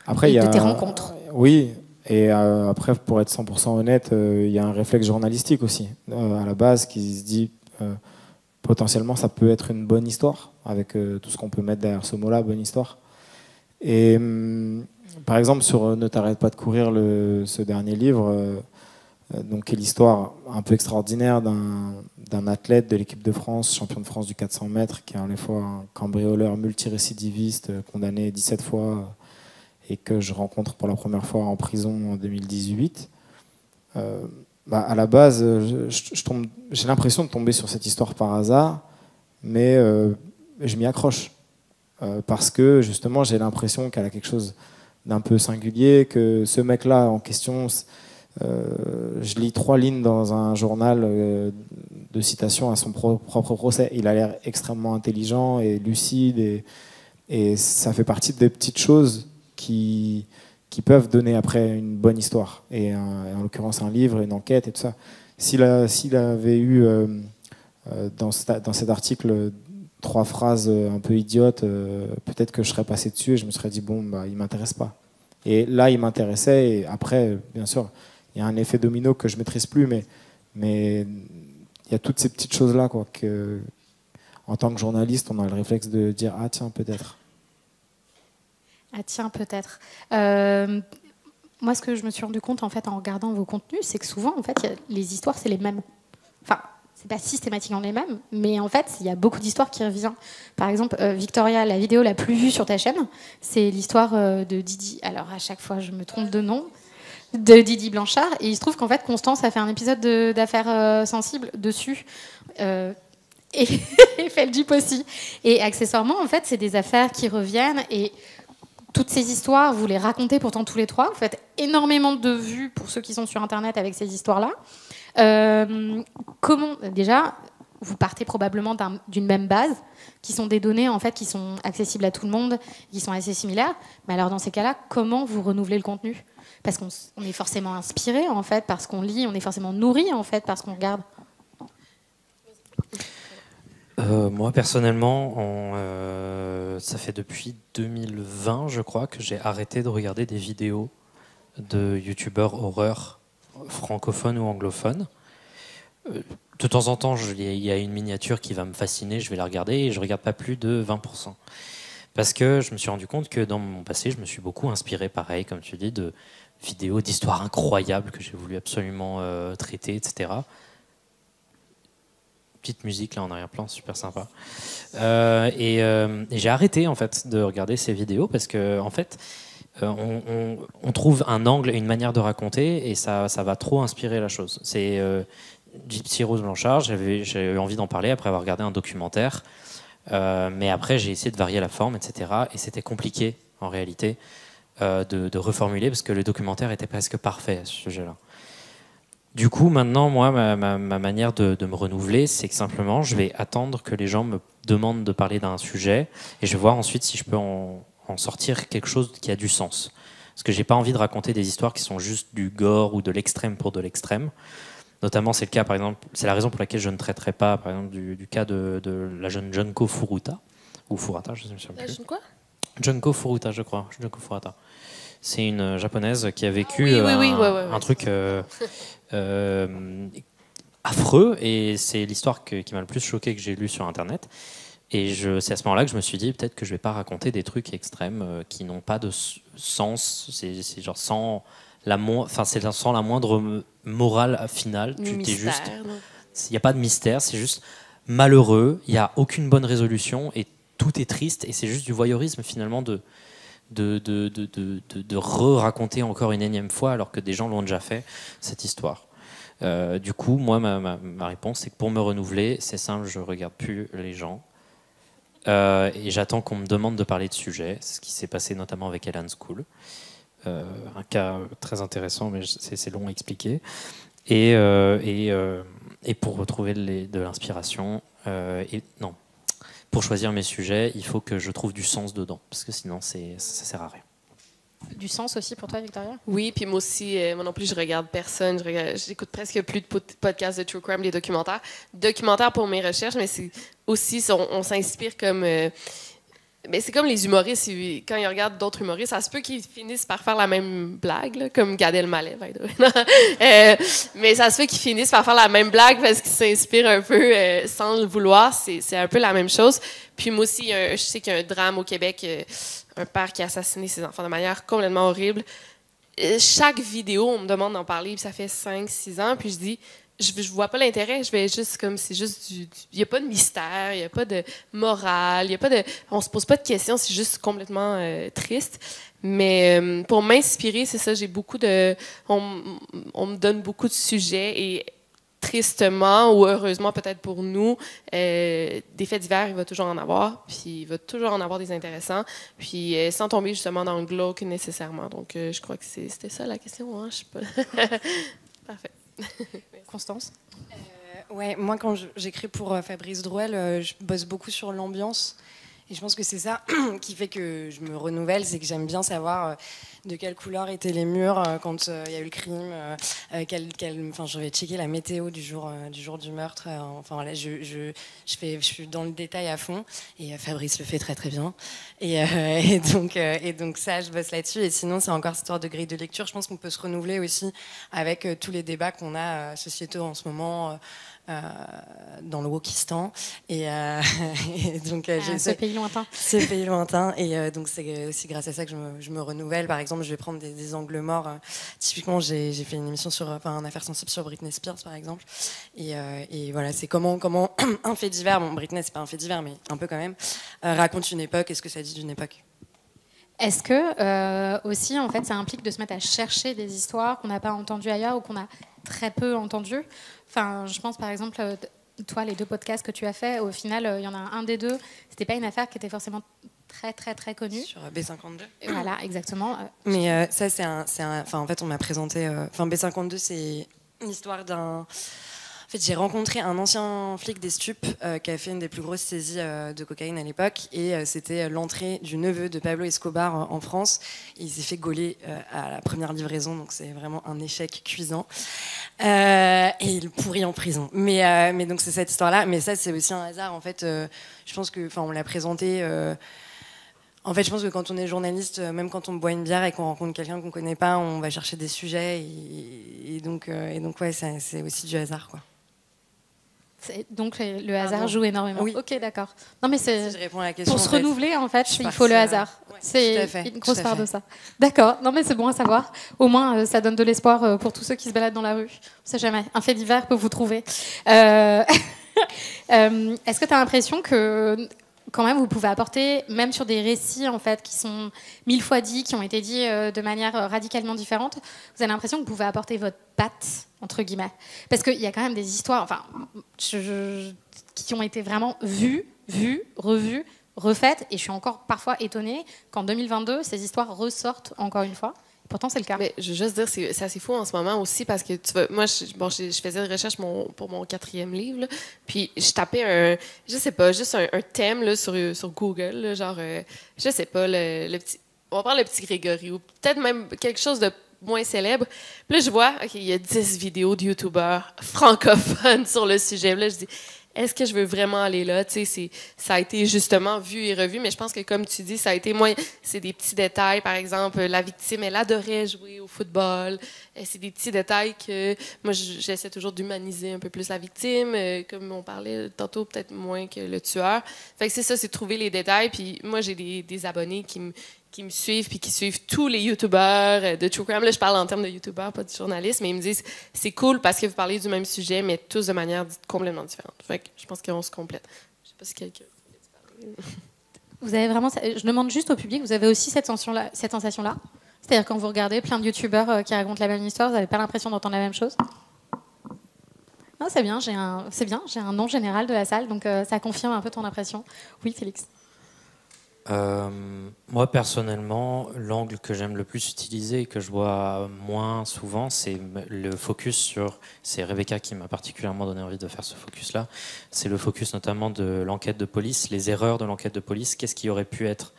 Speaker 11: Après,
Speaker 1: et de tes rencontres.
Speaker 11: Oui, et après, pour être 100% honnête, il y a un réflexe journalistique aussi à la base, qui se dit potentiellement ça peut être une bonne histoire, avec tout ce qu'on peut mettre derrière ce mot-là, bonne histoire. Et par exemple, sur Ne t'arrête pas de courir, ce dernier livre, donc, qui est l'histoire un peu extraordinaire d'un athlète de l'équipe de France, champion de France du 400 mètres, qui est à la fois un cambrioleur multirécidiviste, condamné 17 fois, et que je rencontre pour la première fois en prison en 2018. À la base, j'ai l'impression de tomber sur cette histoire par hasard, mais je m'y accroche. Parce que justement, j'ai l'impression qu'elle a quelque chose d'un peu singulier, que ce mec-là en question, je lis 3 lignes dans un journal de citation à son propre procès. Il a l'air extrêmement intelligent et lucide, et ça fait partie des petites choses qui peuvent donner après une bonne histoire, et en l'occurrence un livre, une enquête et tout ça. S'il avait eu dans cet article 3 phrases un peu idiotes, peut-être que je serais passé dessus et je me serais dit bon, il m'intéresse pas. Et là, il m'intéressait, et après, bien sûr, y a un effet domino que je maîtrise plus, mais il y a toutes ces petites choses-là, quoi, que en tant que journaliste, on a le réflexe de dire ah tiens, peut-être.
Speaker 1: Ah tiens, peut-être. Moi, ce que je me suis rendu compte en fait en regardant vos contenus, c'est que souvent, en fait, les histoires, c'est les mêmes. Enfin, c'est pas systématiquement les mêmes, mais en fait, il y a beaucoup d'histoires qui reviennent. Par exemple, Victoria, la vidéo la plus vue sur ta chaîne, c'est l'histoire de Didi. Alors, à chaque fois, je me trompe de nom. De Didi Blanchard. Et il se trouve qu'en fait, Constance a fait un épisode d'Affaires sensibles dessus. Et Feldip aussi. Et accessoirement, en fait, c'est des affaires qui reviennent. Et toutes ces histoires, vous les racontez pourtant tous les trois. Vous faites énormément de vues pour ceux qui sont sur Internet avec ces histoires-là. Comment, déjà, vous partez probablement d'une même base, qui sont des données en fait qui sont accessibles à tout le monde, qui sont assez similaires. Mais alors dans ces cas-là, comment vous renouvelez le contenu? Parce qu'on est forcément inspiré en fait, parce qu'on lit, on est forcément nourri en fait, parce qu'on regarde.
Speaker 2: Moi personnellement, ça fait depuis 2020, je crois, que j'ai arrêté de regarder des vidéos de youtubeurs horreur francophones ou anglophones. De temps en temps, il y a une miniature qui va me fasciner, je vais la regarder et je ne regarde pas plus de 20%. Parce que je me suis rendu compte que dans mon passé, je me suis beaucoup inspiré, pareil, comme tu dis, de vidéos, d'histoires incroyables que j'ai voulu absolument traiter, etc. Petite musique là en arrière-plan, super sympa. Et j'ai arrêté en fait de regarder ces vidéos parce que en fait, on trouve un angle et une manière de raconter et ça va trop inspirer la chose. C'est Gypsy Rose Blanchard, j'ai eu envie d'en parler après avoir regardé un documentaire. Mais après, j'ai essayé de varier la forme, etc. Et c'était compliqué, en réalité, de reformuler, parce que le documentaire était presque parfait à ce sujet-là. Du coup, maintenant, moi, ma manière de me renouveler, c'est que simplement, je vais attendre que les gens me demandent de parler d'un sujet, et je vais voir ensuite si je peux en sortir quelque chose qui a du sens. Parce que j'ai pas envie de raconter des histoires qui sont juste du gore ou de l'extrême pour de l'extrême. Notamment, c'est le cas, par exemple, c'est la raison pour laquelle je ne traiterai pas, par exemple, du cas de la jeune Junko Furuta, ou Furata, je ne sais plus.
Speaker 5: La jeune quoi?
Speaker 2: Junko Furuta, je crois. Junko Furuta. C'est une japonaise qui a vécu un truc affreux, et c'est l'histoire qui m'a le plus choqué que j'ai lu sur Internet. Et c'est à ce moment-là que je me suis dit, peut-être que je ne vais pas raconter des trucs extrêmes qui n'ont pas de sens. C'est genre sans la moindre morale finale. Il n'y a pas de mystère, c'est juste malheureux, il n'y a aucune bonne résolution et tout est triste et c'est juste du voyeurisme finalement de re-raconter encore une énième fois alors que des gens l'ont déjà fait, cette histoire. Du coup, moi, ma réponse, c'est que pour me renouveler, c'est simple, je ne regarde plus les gens. Et j'attends qu'on me demande de parler de sujets, ce qui s'est passé notamment avec Ellen School. Un cas très intéressant, mais c'est long à expliquer. Et pour retrouver de l'inspiration, pour choisir mes sujets, il faut que je trouve du sens dedans, parce que sinon ça sert à rien.
Speaker 1: Du sens aussi pour toi, Victoria?
Speaker 5: Oui, puis moi aussi, moi non plus, je regarde personne. J'écoute presque plus de podcasts de true crime, des documentaires. Documentaires pour mes recherches, mais c'est aussi, on s'inspire comme... mais c'est comme les humoristes, quand ils regardent d'autres humoristes, ça se peut qu'ils finissent par faire la même blague, là, comme Gad Elmaleh, mais ça se peut qu'ils finissent par faire la même blague parce qu'ils s'inspirent un peu sans le vouloir. C'est un peu la même chose. Puis moi aussi, je sais qu'il y a un drame au Québec, un père qui a assassiné ses enfants de manière complètement horrible. Chaque vidéo, on me demande d'en parler, puis ça fait 5-6 ans, puis je dis... Je vois pas l'intérêt, je vais juste comme c'est juste il y a pas de mystère, il y a pas de morale, il y a pas de on se pose pas de questions, c'est juste complètement triste. Mais pour m'inspirer, c'est ça, j'ai beaucoup de on me donne beaucoup de sujets et tristement ou heureusement peut-être pour nous, des faits divers, il va toujours en avoir, puis il va toujours en avoir des intéressants, puis sans tomber justement dans le glauque nécessairement. Donc je crois que c'était ça la question, hein, je sais pas. Parfait.
Speaker 1: Constance?
Speaker 13: Ouais, moi quand j'écris pour Fabrice Drouel, je bosse beaucoup sur l'ambiance Et je pense que c'est ça qui fait que je me renouvelle, c'est que j'aime bien savoir de quelle couleur étaient les murs quand il y a eu le crime. Enfin, je vais checker la météo du jour du meurtre. Enfin voilà, je suis dans le détail à fond. Et Fabrice le fait très très bien. Et donc ça, je bosse là-dessus. Et sinon, c'est encore cette histoire de grille de lecture. Je pense qu'on peut se renouveler aussi avec tous les débats qu'on a sociétaux en ce moment. Dans le Wokistan et donc
Speaker 1: ce pays lointain.
Speaker 13: Ce pays lointain et donc c'est aussi grâce à ça que je me renouvelle. Par exemple, je vais prendre des angles morts. Typiquement, j'ai fait une émission sur un affaire sensible sur Britney Spears, par exemple. Et voilà, c'est comment un fait divers. Bon, Britney, c'est pas un fait divers, mais un peu quand même. Raconte une époque. Est-ce que ça dit d'une époque?
Speaker 1: Est-ce que aussi, en fait, ça implique de se mettre à chercher des histoires qu'on n'a pas entendues ailleurs ou qu'on a très peu entendues? Enfin, je pense par exemple, toi, les 2 podcasts que tu as fait, au final, il y en a un des 2. C'était pas une affaire qui était forcément très très très connue.
Speaker 13: Sur B52.
Speaker 1: Voilà, exactement.
Speaker 13: Mais ça, enfin, en fait, on m'a présenté. Enfin, B52, c'est une histoire d'un. En fait, j'ai rencontré un ancien flic des stupes qui a fait une des plus grosses saisies de cocaïne à l'époque. Et c'était l'entrée du neveu de Pablo Escobar en France. Et il s'est fait gauler à la première livraison. Donc, c'est vraiment un échec cuisant. Et il pourrit en prison. Mais donc, c'est cette histoire-là. Mais ça, c'est aussi un hasard. En fait, je pense que, enfin, on l'a présenté. En fait, je pense que quand on est journaliste, même quand on boit une bière et qu'on rencontre quelqu'un qu'on connaît pas, on va chercher des sujets. Et donc, ouais, c'est aussi du hasard, quoi.
Speaker 1: Donc le hasard joue énormément.
Speaker 13: Oui.
Speaker 1: Ok, d'accord. Non mais c'est
Speaker 13: si je réponds à la question,
Speaker 1: pour se renouveler en fait, il faut le hasard.
Speaker 13: Ouais,
Speaker 1: c'est une grosse part de ça. D'accord. Non mais c'est bon à savoir. Au moins ça donne de l'espoir pour tous ceux qui se baladent dans la rue. On sait jamais. Un fait divers peut vous trouver. Est-ce que tu as l'impression que quand même vous pouvez apporter, même sur des récits en fait qui sont 1000 fois dits, qui ont été dits de manière radicalement différente, vous avez l'impression que vous pouvez apporter votre patte entre guillemets, parce qu'il y a quand même des histoires, enfin, qui ont été vraiment vues, revues, refaites, et je suis encore parfois étonnée qu'en 2022 ces histoires ressortent encore une fois. Pourtant, c'est le cas.
Speaker 5: Mais je veux juste dire, c'est assez fou en ce moment aussi parce que moi, je faisais des recherches pour mon 4e livre, là, puis je tapais je sais pas, juste un thème là, sur Google, là, genre, je sais pas, le petit, on va prendre le petit Grégory ou peut-être même quelque chose de moins célèbre. Puis là, je vois, OK, il y a 10 vidéos de YouTubeurs francophones sur le sujet. Là, je dis, est-ce que je veux vraiment aller là? Tu sais, ça a été justement vu et revu, mais je pense que, comme tu dis, ça a été moins. C'est des petits détails. Par exemple, la victime, elle adorait jouer au football. C'est des petits détails que moi, j'essaie toujours d'humaniser un peu plus la victime. Comme on parlait tantôt, peut-être moins que le tueur. Fait que c'est ça, c'est trouver les détails. Puis moi, j'ai des abonnés qui me suivent puis qui suivent tous les youtubeurs de True Crime. Là, je parle en termes de youtubeurs, pas de journalistes, mais ils me disent c'est cool parce que vous parlez du même sujet, mais tous de manière complètement différente. Fait que je pense qu'on se complète. Je sais pas si quelqu'un voulait parler.
Speaker 1: Vous avez vraiment, je demande juste au public, vous avez aussi cette sensation-là, c'est-à-dire quand vous regardez plein de youtubeurs qui racontent la même histoire, vous n'avez pas l'impression d'entendre la même chose? Non, c'est bien, j'ai un nom général de la salle, donc ça confirme un peu ton impression. Oui, Félix.
Speaker 2: Moi, personnellement, l'angle que j'aime le plus utiliser et que je vois moins souvent, c'est le focus sur... C'est Rebecca qui m'a particulièrement donné envie de faire ce focus-là. C'est le focus notamment de l'enquête de police, les erreurs de l'enquête de police. Qu'est-ce qui aurait pu être...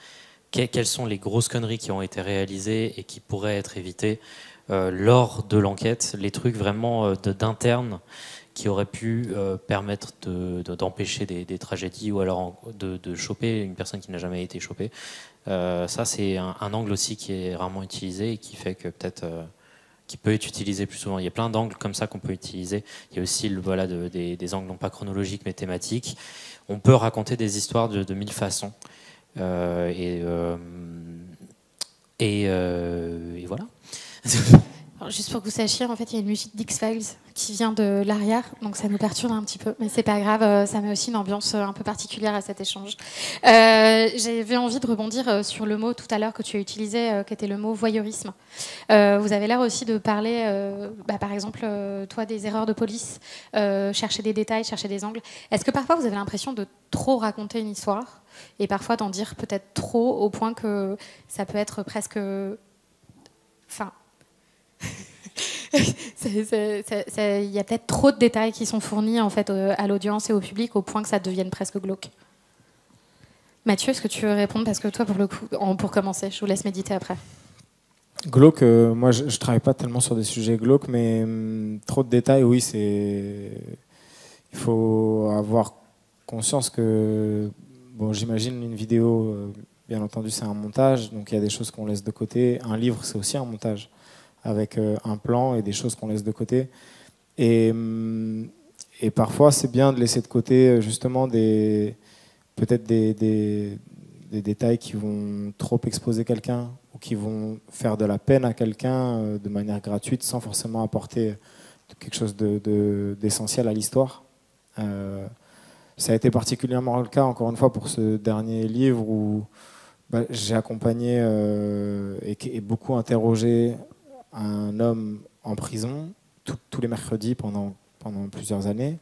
Speaker 2: Quelles sont les grosses conneries qui ont été réalisées et qui pourraient être évitées lors de l'enquête, les trucs vraiment d'interne qui auraient pu permettre d'empêcher des tragédies ou alors de choper une personne qui n'a jamais été chopée. Ça, c'est un angle aussi qui est rarement utilisé et qui fait que peut-être qui peut être utilisé plus souvent. Il y a plein d'angles comme ça qu'on peut utiliser. Il y a aussi des angles non pas chronologiques mais thématiques. On peut raconter des histoires de 1000 façons. Et voilà.
Speaker 1: Alors, juste pour que vous sachiez, en fait, il y a une musique d'X-Files qui vient de l'arrière, donc ça nous perturbe un petit peu, mais c'est pas grave, ça met aussi une ambiance un peu particulière à cet échange. J'avais envie de rebondir sur le mot tout à l'heure que tu as utilisé, qui était le mot voyeurisme. Vous avez l'air aussi de parler, par exemple, toi, des erreurs de police, chercher des détails, chercher des angles. Est-ce que parfois vous avez l'impression de trop raconter une histoire et parfois d'en dire peut-être trop au point que ça peut être presque... Enfin... Il y a peut-être trop de détails qui sont fournis en fait à l'audience et au public au point que ça devienne presque glauque. Mathieu, est-ce que tu veux répondre? Parce que toi, pour le coup, pour commencer, je vous laisse méditer après.
Speaker 11: Glauque, moi je travaille pas tellement sur des sujets glauques, mais trop de détails, oui, il faut avoir conscience que, bon, j'imagine une vidéo, bien entendu, c'est un montage, donc il y a des choses qu'on laisse de côté. Un livre, c'est aussi un montage, avec un plan et des choses qu'on laisse de côté. Et parfois, c'est bien de laisser de côté, justement, peut-être des détails qui vont trop exposer quelqu'un ou qui vont faire de la peine à quelqu'un de manière gratuite sans forcément apporter quelque chose d'essentiel à l'histoire. Ça a été particulièrement le cas, encore une fois, pour ce dernier livre où j'ai accompagné et beaucoup interrogé un homme en prison tous les mercredis pendant plusieurs années.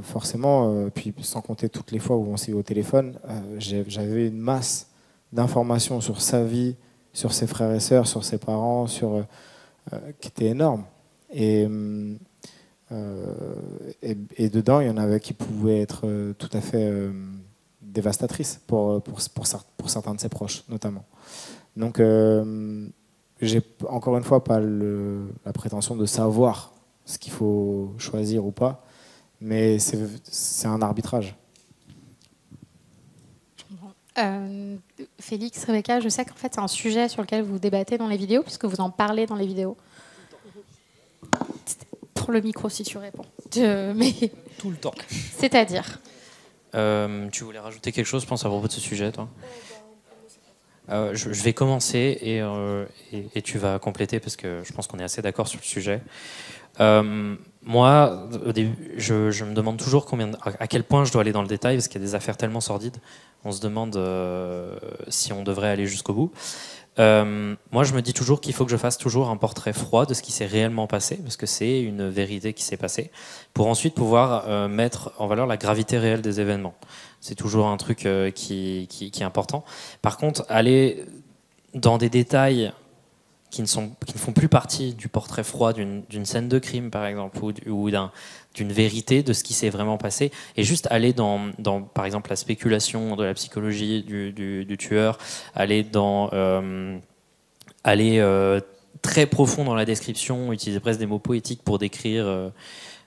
Speaker 11: Forcément, puis sans compter toutes les fois où on s'est eu au téléphone, j'avais une masse d'informations sur sa vie, sur ses frères et sœurs, sur ses parents, qui était énorme. Et dedans, il y en avait qui pouvaient être tout à fait dévastatrices pour certains de ses proches, notamment. Donc, j'ai encore une fois pas la prétention de savoir ce qu'il faut choisir ou pas, mais c'est un arbitrage.
Speaker 1: Félix, Rebecca, je sais qu'en fait c'est un sujet sur lequel vous débattez dans les vidéos, puisque vous en parlez dans les vidéos. Pour le micro, si tu réponds. Mais...
Speaker 2: Tout le temps.
Speaker 1: C'est-à-dire
Speaker 2: tu voulais rajouter quelque chose, je pense, à propos de ce sujet, toi? Je vais commencer et tu vas compléter, parce que je pense qu'on est assez d'accord sur le sujet. Moi, au début, je me demande toujours à quel point je dois aller dans le détail, parce qu'il y a des affaires tellement sordides. On se demande si on devrait aller jusqu'au bout. Moi, je me dis toujours qu'il faut que je fasse toujours un portrait froid de ce qui s'est réellement passé, parce que c'est une vérité qui s'est passée, pour ensuite pouvoir mettre en valeur la gravité réelle des événements. C'est toujours un truc qui est important. Par contre, aller dans des détails qui ne font plus partie du portrait froid d'une scène de crime, par exemple, ou d'une vérité de ce qui s'est vraiment passé, et juste aller dans par exemple, la spéculation de la psychologie du tueur, aller très profond dans la description, utiliser presque des mots poétiques pour décrire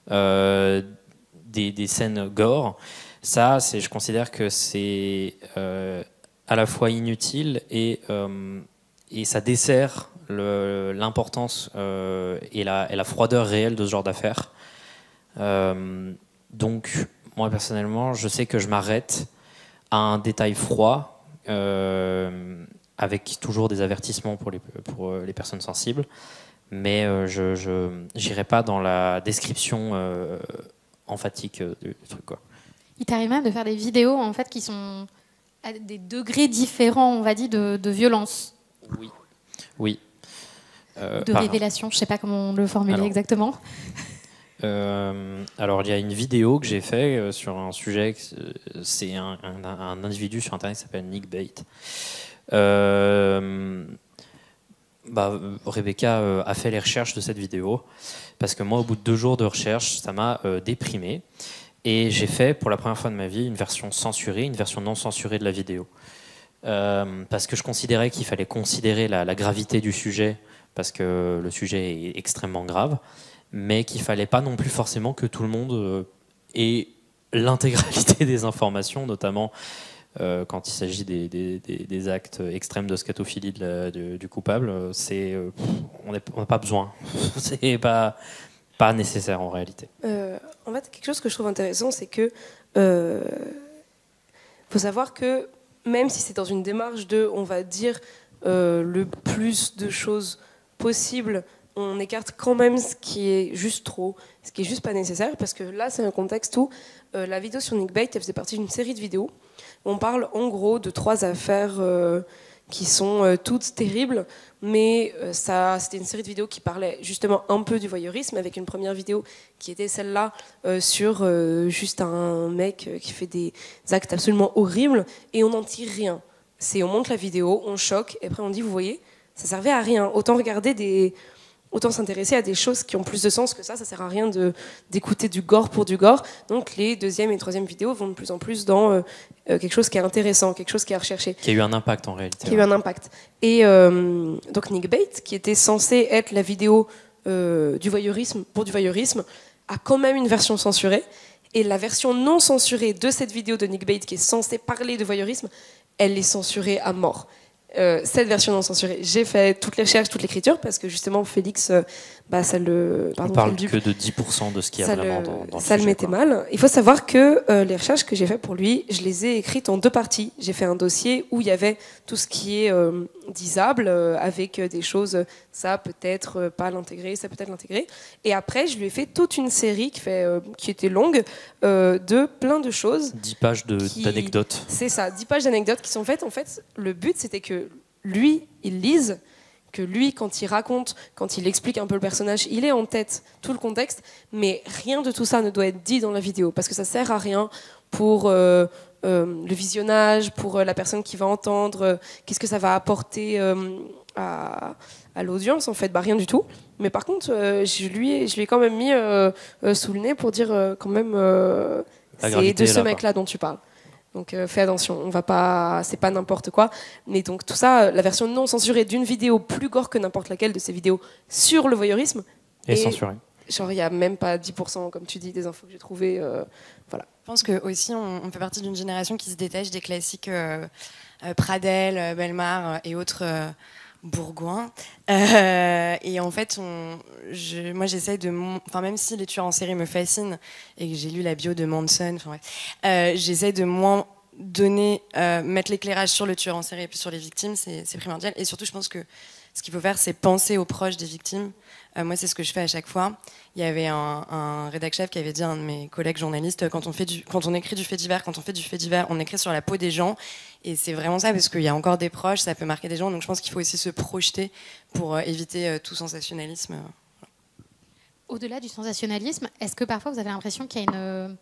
Speaker 2: des scènes gore. Ça, je considère que c'est à la fois inutile et ça dessert l'importance et la froideur réelle de ce genre d'affaires. Donc, moi personnellement, je sais que je m'arrête à un détail froid, avec toujours des avertissements pour les personnes sensibles, mais je n'irai pas dans la description emphatique du truc, quoi.
Speaker 1: Il t'arrive même de faire des vidéos en fait, qui sont à des degrés différents, on va dire, de violence.
Speaker 2: Oui.
Speaker 1: De révélation, je ne sais pas comment le formuler exactement.
Speaker 2: Alors, il y a une vidéo que j'ai faite sur un sujet, c'est un individu sur Internet qui s'appelle Nick Bate. Rebecca a fait les recherches de cette vidéo, parce que moi, au bout de 2 jours de recherche, ça m'a déprimé. Et j'ai fait, pour la première fois de ma vie, une version censurée, une version non censurée de la vidéo. Parce que je considérais qu'il fallait considérer la gravité du sujet, parce que le sujet est extrêmement grave, mais qu'il ne fallait pas non plus forcément que tout le monde ait l'intégralité des informations, notamment quand il s'agit des actes extrêmes de scatophilie du coupable. On n'a pas besoin. C'est pas nécessaire en réalité.
Speaker 14: En fait, quelque chose que je trouve intéressant, c'est que faut savoir que même si c'est dans une démarche on va dire, le plus de choses possibles, on écarte quand même ce qui est juste trop, ce qui est juste pas nécessaire, parce que là, c'est un contexte où la vidéo sur Nick Bate, elle faisait partie d'une série de vidéos où on parle en gros de 3 affaires qui sont toutes terribles, mais c'était une série de vidéos qui parlait justement un peu du voyeurisme, avec une première vidéo qui était celle-là sur juste un mec qui fait des actes absolument horribles, et on n'en tire rien. On monte la vidéo, on choque, et après on dit, vous voyez, ça servait à rien. Autant regarder autant s'intéresser à des choses qui ont plus de sens que ça sert à rien d'écouter du gore pour du gore. Donc les deuxième et troisième vidéos vont de plus en plus dans quelque chose qui est intéressant, quelque chose qui est recherché.
Speaker 3: Qui a eu un impact en réalité.
Speaker 14: Qui a eu un impact. Et donc Nick Bate, qui était censé être la vidéo du voyeurisme pour du voyeurisme, a quand même une version censurée. Et la version non censurée de cette vidéo de Nick Bate, qui est censée parler de voyeurisme, elle est censurée à mort. Cette version non censurée, j'ai fait toutes les recherches, toute l'écriture, parce que justement Félix, ça le...
Speaker 2: On parle que de 10% de ce qu'il y a vraiment dans le
Speaker 14: ça
Speaker 2: sujet,
Speaker 14: le mettait
Speaker 2: quoi.
Speaker 14: mal. Il faut savoir que les recherches que j'ai faites pour lui, je les ai écrites en 2 parties. J'ai fait un dossier où il y avait tout ce qui est disable, avec des choses, ça peut-être pas l'intégrer, ça peut-être l'intégrer. Et après, je lui ai fait toute une série qui était longue, de plein de choses.
Speaker 2: 10 pages d'anecdotes.
Speaker 14: C'est ça, 10 pages d'anecdotes qui sont faites. En fait, le but, c'était que lui, il lise, que lui, quand il raconte, quand il explique un peu le personnage, il ait en tête tout le contexte, mais rien de tout ça ne doit être dit dans la vidéo, parce que ça sert à rien pour le visionnage, pour la personne qui va entendre, qu'est-ce que ça va apporter à l'audience, en fait, rien du tout. Mais par contre, je lui ai quand même mis sous le nez pour dire quand même, c'est de ce mec-là dont tu parles. Donc fais attention, c'est pas n'importe quoi. Mais donc tout ça, la version non censurée d'une vidéo plus gore que n'importe laquelle de ces vidéos sur le voyeurisme
Speaker 2: est censurée.
Speaker 14: Genre il y a même pas 10%, comme tu dis, des infos que j'ai trouvées. Voilà.
Speaker 13: Je pense que aussi on fait partie d'une génération qui se détache des classiques Pradel, Bellemare et autres bourgoins. Et en fait, moi j'essaye même si les tueurs en série me fascinent et que j'ai lu la bio de Manson, j'essaye de moins mettre l'éclairage sur le tueur en série et plus sur les victimes, c'est primordial. Et surtout, je pense que ce qu'il faut faire, c'est penser aux proches des victimes. Moi, c'est ce que je fais à chaque fois. Il y avait un rédac chef qui avait dit à un de mes collègues journalistes, quand on écrit du fait divers, on écrit sur la peau des gens. Et c'est vraiment ça, parce qu'il y a encore des proches, ça peut marquer des gens. Donc je pense qu'il faut aussi se projeter pour éviter tout sensationnalisme.
Speaker 1: Au-delà du sensationnalisme, est-ce que parfois vous avez l'impression qu'il y a une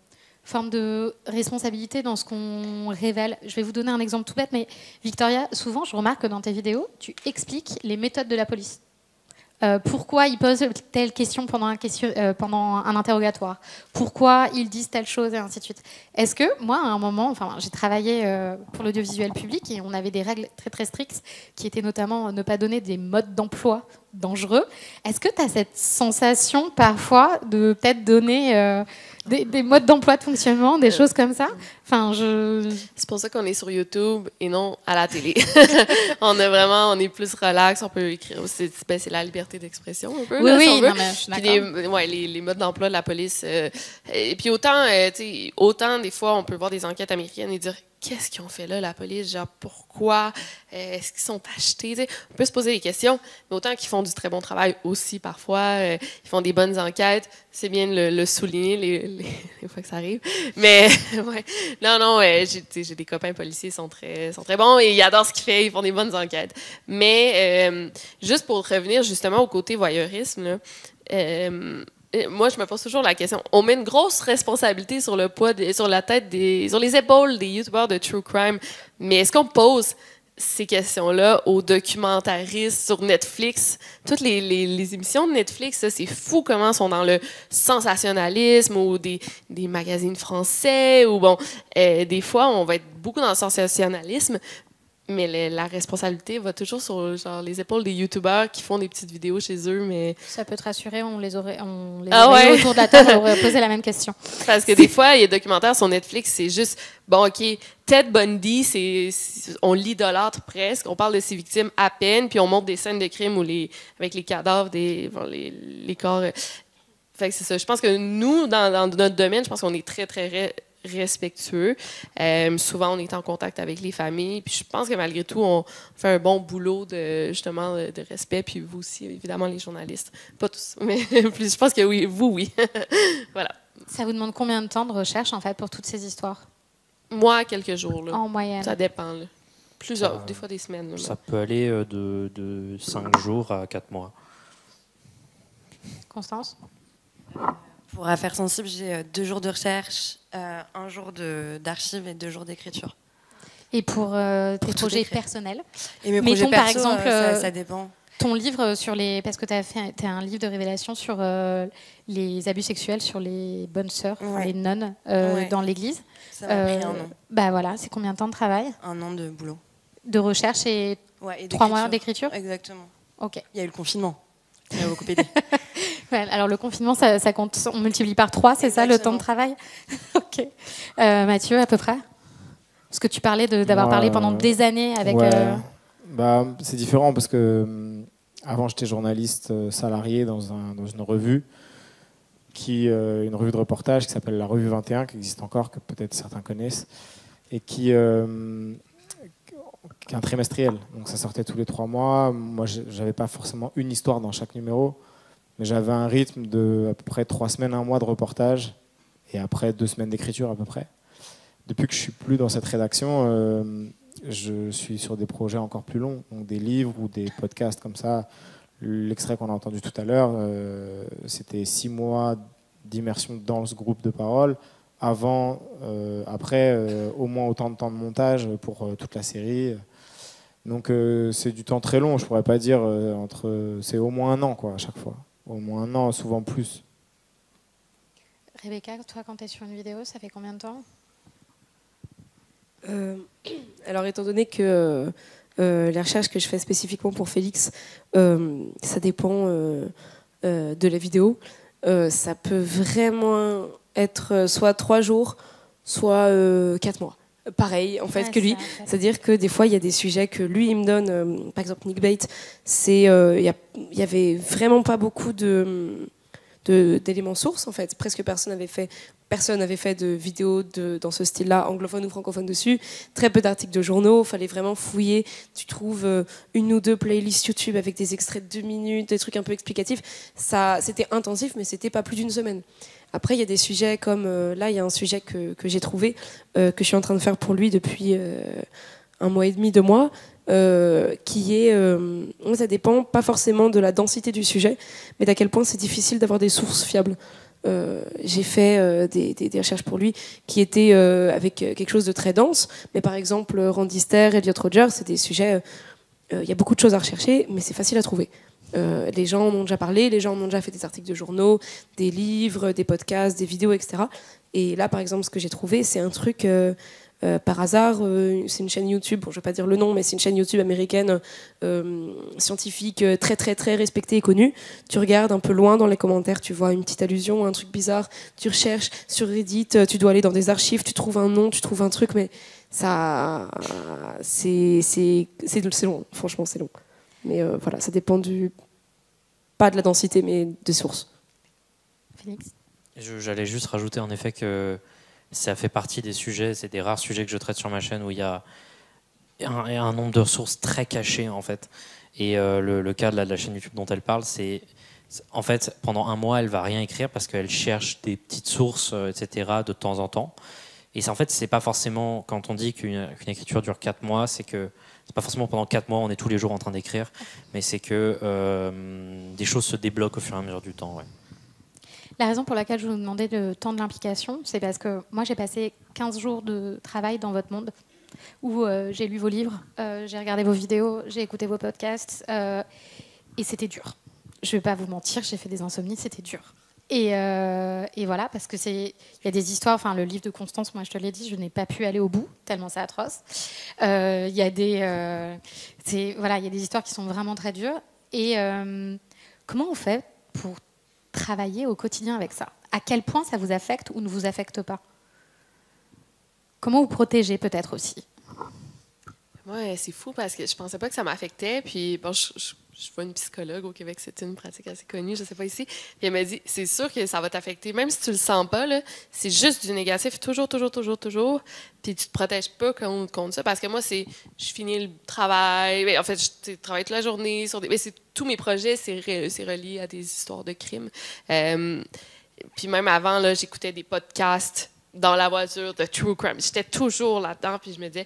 Speaker 1: forme de responsabilité dans ce qu'on révèle? Je vais vous donner un exemple tout bête, mais Victoria, souvent je remarque que dans tes vidéos, tu expliques les méthodes de la police. Pourquoi ils posent telle question pendant un interrogatoire, pourquoi ils disent telle chose, et ainsi de suite. Est-ce que, moi, à un moment, j'ai travaillé pour l'audiovisuel public et on avait des règles très très strictes qui étaient notamment ne pas donner des modes d'emploi dangereux. Est-ce que tu as cette sensation parfois de peut-être donner des modes d'emploi de fonctionnement, des choses comme ça?
Speaker 5: C'est pour ça qu'on est sur YouTube et non à la télé. on est plus relax, on peut écrire. C'est la liberté d'expression un peu.
Speaker 1: Oui,
Speaker 5: si on veut.
Speaker 1: Non, mais je suis d'accord.
Speaker 5: Les modes d'emploi de la police. Et puis autant des fois, on peut voir des enquêtes américaines et dire qu'est-ce qu'ils ont fait là, la police? Genre, pourquoi? Est-ce qu'ils sont achetés? T'sais, on peut se poser des questions, mais autant qu'ils font du très bon travail aussi parfois. Ils font des bonnes enquêtes. C'est bien de le souligner les fois que ça arrive. Mais, ouais. Non, j'ai des copains policiers, ils sont très bons et ils adorent ce qu'ils font, ils font des bonnes enquêtes. Mais, juste pour revenir justement au côté voyeurisme, là, moi, je me pose toujours la question. On met une grosse responsabilité sur sur les épaules des youtubeurs de true crime. Mais est-ce qu'on pose ces questions-là aux documentaristes sur Netflix? Toutes les émissions de Netflix, c'est fou comment elles sont dans le sensationnalisme ou des magazines français. Ou des fois, on va être beaucoup dans le sensationnalisme. Mais la responsabilité va toujours sur les épaules des youtubeurs qui font des petites vidéos chez eux. Mais
Speaker 1: ça peut te rassurer, on les aurait autour de la table, on aurait posé la même question.
Speaker 5: Parce que des fois, il y a des documentaires sur Netflix, c'est juste, OK, Ted Bundy, on l'idolâtre presque, on parle de ses victimes à peine, puis on montre des scènes de crime avec les cadavres, les corps. Fait que c'est ça. Je pense que nous, dans notre domaine, je pense qu'on est très, très respectueux. Souvent, on est en contact avec les familles. Puis je pense que malgré tout, on fait un bon boulot de respect. Puis vous aussi, évidemment, les journalistes. Pas tous, mais je pense que oui, vous, oui. Voilà.
Speaker 1: Ça vous demande combien de temps de recherche, en fait, pour toutes ces histoires?
Speaker 5: Moi, quelques jours. Là.
Speaker 1: En moyenne?
Speaker 5: Ça dépend. Là. Plusieurs, des fois des semaines. Là,
Speaker 2: ça peut aller de 5 jours à 4 mois.
Speaker 1: Constance?
Speaker 13: Pour Affaires sensibles, j'ai 2 jours de recherche, 1 jour d'archives et 2 jours d'écriture.
Speaker 1: Et pour tes projets personnels?
Speaker 13: Et mes projets
Speaker 1: par
Speaker 13: perso,
Speaker 1: exemple,
Speaker 13: ça dépend.
Speaker 1: Ton livre sur les... Parce que tu as fait un livre de révélation sur les abus sexuels sur les bonnes sœurs, les nonnes dans l'église.
Speaker 13: Ça m'a pris un an.
Speaker 1: Bah voilà, c'est combien de temps de travail?
Speaker 13: Un an de boulot.
Speaker 1: De recherche et,
Speaker 13: et
Speaker 1: 3 mois d'écriture?
Speaker 13: Exactement.
Speaker 1: Ok.
Speaker 13: Il y a eu le confinement. Ça m'a beaucoup aidé.
Speaker 1: Alors le confinement, ça compte, on multiplie par 3, c'est ça le temps de travail? Ok. Mathieu, à peu près? Parce que tu parlais d'avoir parlé pendant des années avec...
Speaker 11: Bah, c'est différent parce que avant j'étais journaliste salarié dans une revue, une revue de reportage qui s'appelle la Revue 21, qui existe encore, que peut-être certains connaissent, et qui est un trimestriel. Donc ça sortait tous les 3 mois. Moi, j'avais pas forcément une histoire dans chaque numéro, mais j'avais un rythme de à peu près 3 semaines, 1 mois de reportage, et après 2 semaines d'écriture à peu près. Depuis que je suis plus dans cette rédaction, je suis sur des projets encore plus longs, donc des livres ou des podcasts comme ça. L'extrait qu'on a entendu tout à l'heure, c'était 6 mois d'immersion dans ce groupe de parole. Après, au moins autant de temps de montage pour toute la série. Donc c'est du temps très long, je pourrais pas dire c'est au moins 1 an quoi, à chaque fois. Au moins 1 an, souvent plus.
Speaker 1: Rebecca, toi quand tu es sur une vidéo, ça fait combien de temps?
Speaker 14: Alors étant donné que les recherches que je fais spécifiquement pour Félix, ça dépend de la vidéo, ça peut vraiment être soit 3 jours, soit 4 mois. Pareil en fait que lui, c'est-à-dire que des fois il y a des sujets que lui il me donne, par exemple Nick Bate, il y avait vraiment pas beaucoup d'éléments sources en fait, presque personne n'avait fait de vidéos dans ce style-là, anglophone ou francophone dessus, très peu d'articles de journaux, fallait vraiment fouiller, tu trouves 1 ou 2 playlists YouTube avec des extraits de 2 minutes, des trucs un peu explicatifs, ça c'était intensif mais c'était pas plus d'1 semaine. Après il y a des sujets comme, là il y a un sujet que j'ai trouvé, que je suis en train de faire pour lui depuis 1 mois et demi, 2 mois, qui est, ça dépend pas forcément de la densité du sujet, mais d'à quel point c'est difficile d'avoir des sources fiables. J'ai fait des recherches pour lui qui étaient avec quelque chose de très dense, mais par exemple Randy Ster, Elliot Rodgers, c'est des sujets, il y a beaucoup de choses à rechercher, mais c'est facile à trouver. Les gens en ont déjà parlé, les gens en ont déjà fait des articles de journaux, des livres, des podcasts, des vidéos, etc. Et là, par exemple, ce que j'ai trouvé, c'est un truc... par hasard, c'est une chaîne YouTube, bon, je ne vais pas dire le nom, mais c'est une chaîne YouTube américaine scientifique très très très respectée et connue. Tu regardes un peu loin dans les commentaires, tu vois une petite allusion, un truc bizarre, tu recherches sur Reddit, tu dois aller dans des archives, tu trouves un nom, tu trouves un truc, mais ça, c'est long, franchement c'est long. Mais voilà, ça dépend pas de la densité, mais des sources.
Speaker 1: Félix ?
Speaker 2: J'allais juste rajouter en effet que ça fait partie des sujets, c'est des rares sujets que je traite sur ma chaîne où il y a un nombre de ressources très cachées en fait. Et le cas de la chaîne YouTube dont elle parle, c'est en fait pendant 1 mois elle va rien écrire parce qu'elle cherche des petites sources, etc. de temps en temps. Et en fait c'est pas forcément, quand on dit qu'une écriture dure 4 mois, c'est que c'est pas forcément pendant 4 mois on est tous les jours en train d'écrire, mais c'est que des choses se débloquent au fur et à mesure du temps. Ouais.
Speaker 1: La raison pour laquelle je vous demandais le temps de l'implication, c'est parce que moi, j'ai passé 15 jours de travail dans votre monde, où j'ai lu vos livres, j'ai regardé vos vidéos, j'ai écouté vos podcasts, et c'était dur. Je ne vais pas vous mentir, j'ai fait des insomnies, c'était dur. Et voilà, parce que il y a des histoires, enfin le livre de Constance, moi je te l'ai dit, je n'ai pas pu aller au bout, tellement c'est atroce. Il y a des histoires qui sont vraiment très dures. Et comment on fait pour travailler au quotidien avec ça? À quel point ça vous affecte ou ne vous affecte pas? Comment vous protégez peut-être aussi?
Speaker 5: Ouais, c'est fou parce que je pensais pas que ça m'affectait. Puis bon, je vois une psychologue au Québec, c'est une pratique assez connue, je sais pas ici. Puis elle m'a dit, c'est sûr que ça va t'affecter, même si tu le sens pas, là, c'est juste du négatif, toujours. Puis tu te protèges pas contre ça. Parce que moi, je finis le travail. Mais en fait, je travaille toute la journée sur des. Mais tous mes projets, c'est relié à des histoires de crimes. Puis même avant, là, j'écoutais des podcasts dans la voiture de true crime. J'étais toujours là-dedans, puis je me disais.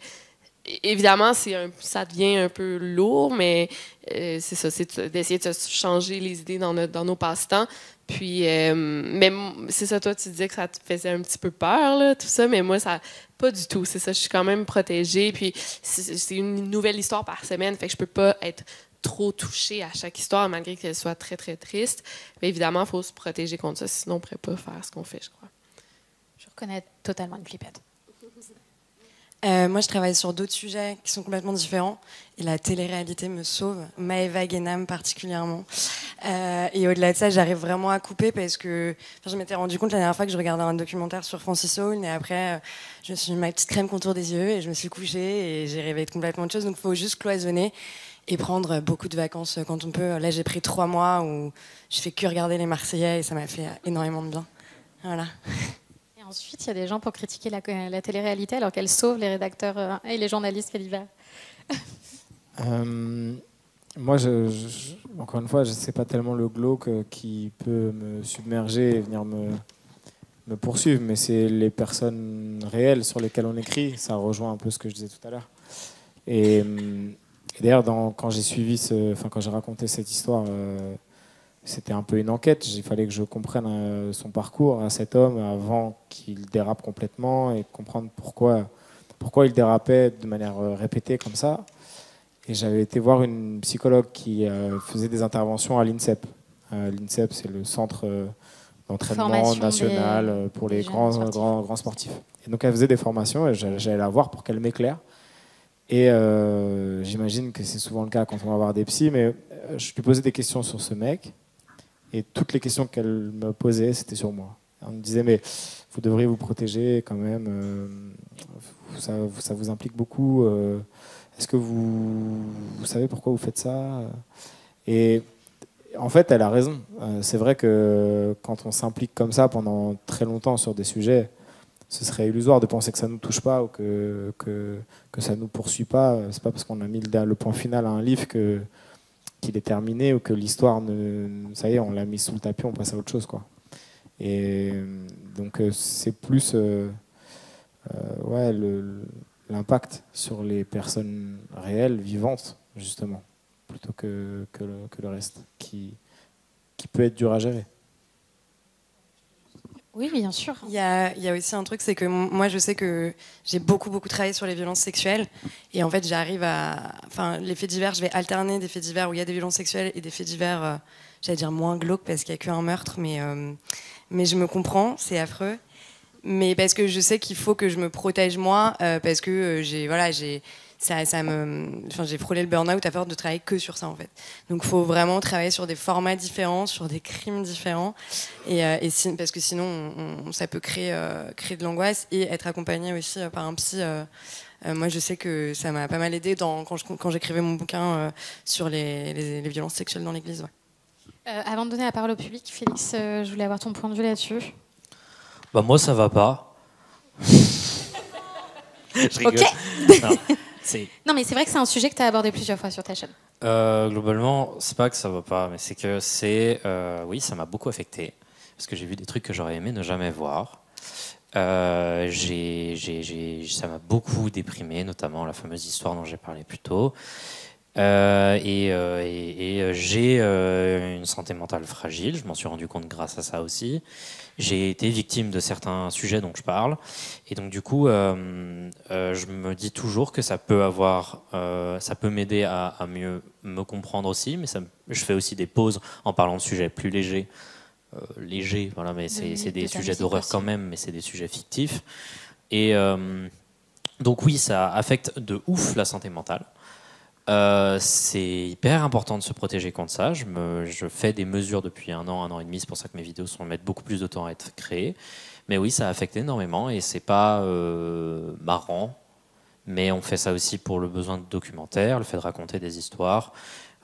Speaker 5: Évidemment, ça devient un peu lourd, mais c'est ça, c'est d'essayer de changer les idées dans nos passe-temps. Puis, mais c'est ça, toi, tu disais que ça te faisait un petit peu peur, là, tout ça, mais moi, ça, pas du tout. C'est ça, je suis quand même protégée. Puis, c'est une nouvelle histoire par semaine, fait que je peux pas être trop toucher à chaque histoire, malgré qu'elle soit très, très triste. Mais évidemment, il faut se protéger contre ça, sinon on ne pourrait pas faire ce qu'on fait, je crois.
Speaker 1: Je reconnais totalement une flippette.
Speaker 13: Moi, je travaille sur d'autres sujets qui sont complètement différents. Et la télé-réalité me sauve, Maëva Guénam particulièrement. Et au-delà de ça, j'arrive vraiment à couper parce que je m'étais rendu compte la dernière fois que je regardais un documentaire sur Francis Hall. Et après, je me suis mis ma petite crème contour des yeux et je me suis couchée et j'ai rêvé de complètement autre chose. Donc, il faut juste cloisonner et prendre beaucoup de vacances quand on peut. Là, j'ai pris 3 mois où je fais que regarder les Marseillais et ça m'a fait énormément de bien. Voilà.
Speaker 1: Ensuite, il y a des gens pour critiquer la télé-réalité alors qu'elle sauve les rédacteurs et les journalistes qu'elle y va.
Speaker 11: Moi, encore une fois, je ne sais pas tellement le glauque qui peut me submerger et venir me poursuivre, mais c'est les personnes réelles sur lesquelles on écrit. Ça rejoint un peu ce que je disais tout à l'heure. Et d'ailleurs, quand j'ai raconté cette histoire, c'était un peu une enquête. Il fallait que je comprenne son parcours à cet homme avant qu'il dérape complètement et comprendre pourquoi il dérapait de manière répétée comme ça. Et j'avais été voir une psychologue qui faisait des interventions à l'INSEP. L'INSEP, c'est le centre d'entraînement national pour les grands sportifs. Et donc, elle faisait des formations et j'allais la voir pour qu'elle m'éclaire. Et j'imagine que c'est souvent le cas quand on va voir des psys, mais je lui posais des questions sur ce mec. Et toutes les questions qu'elle me posait, c'était sur moi. On me disait, mais vous devriez vous protéger quand même. Ça vous implique beaucoup. Est-ce que vous savez pourquoi vous faites ça? Et en fait, elle a raison. C'est vrai que quand on s'implique comme ça pendant très longtemps sur des sujets, ce serait illusoire de penser que ça ne nous touche pas ou que ça ne nous poursuit pas. C'est pas parce qu'on a mis le point final à un livre qu'il est terminé ou que l'histoire, ça y est, on l'a mis sous le tapis, on passe à autre chose, quoi. Et donc c'est plus l'impact sur les personnes réelles, vivantes, justement, plutôt que le reste, qui peut être dur à gérer.
Speaker 1: Oui, bien sûr.
Speaker 13: Il y a aussi un truc, c'est que moi, je sais que j'ai beaucoup travaillé sur les violences sexuelles. Et en fait, j'arrive à... Enfin, les faits divers, je vais alterner des faits divers où il y a des violences sexuelles et des faits divers, j'allais dire moins glauques parce qu'il n'y a qu'un meurtre. Mais je me comprends, c'est affreux. Mais parce que je sais qu'il faut que je me protège moi, parce que j'ai frôlé le burn-out à force de travailler que sur ça, en fait. Donc il faut vraiment travailler sur des formats différents, sur des crimes différents, parce que sinon ça peut créer de l'angoisse, et être accompagné aussi par un psy. Moi, je sais que ça m'a pas mal aidé quand j'écrivais mon bouquin sur les violences sexuelles dans l'Église. Ouais.
Speaker 1: Avant de donner la parole au public, Félix, je voulais avoir ton point de vue là-dessus.
Speaker 2: Bah moi, ça va pas. Je rigole.
Speaker 1: Ok.
Speaker 2: Non,
Speaker 1: mais c'est vrai que c'est un sujet que tu as abordé plusieurs fois sur ta chaîne.
Speaker 2: Globalement, c'est pas que ça va pas, mais c'est que oui, ça m'a beaucoup affecté parce que j'ai vu des trucs que j'aurais aimé ne jamais voir. Ça m'a beaucoup déprimé, notamment la fameuse histoire dont j'ai parlé plus tôt. J'ai une santé mentale fragile, je m'en suis rendu compte grâce à ça aussi. J'ai été victime de certains sujets dont je parle, et donc du coup, je me dis toujours que ça peut m'aider à mieux me comprendre aussi, mais je fais aussi des pauses en parlant de sujets plus légers, voilà, mais c'est des sujets d'horreur quand même, mais c'est des sujets fictifs. Et donc oui, ça affecte de ouf la santé mentale. C'est hyper important de se protéger contre ça. Je fais des mesures depuis 1 an et demi. C'est pour ça que mes vidéos mettent beaucoup plus de temps à être créées. Mais oui, ça affecte énormément et c'est pas marrant. Mais on fait ça aussi pour le besoin de documentaire, le fait de raconter des histoires,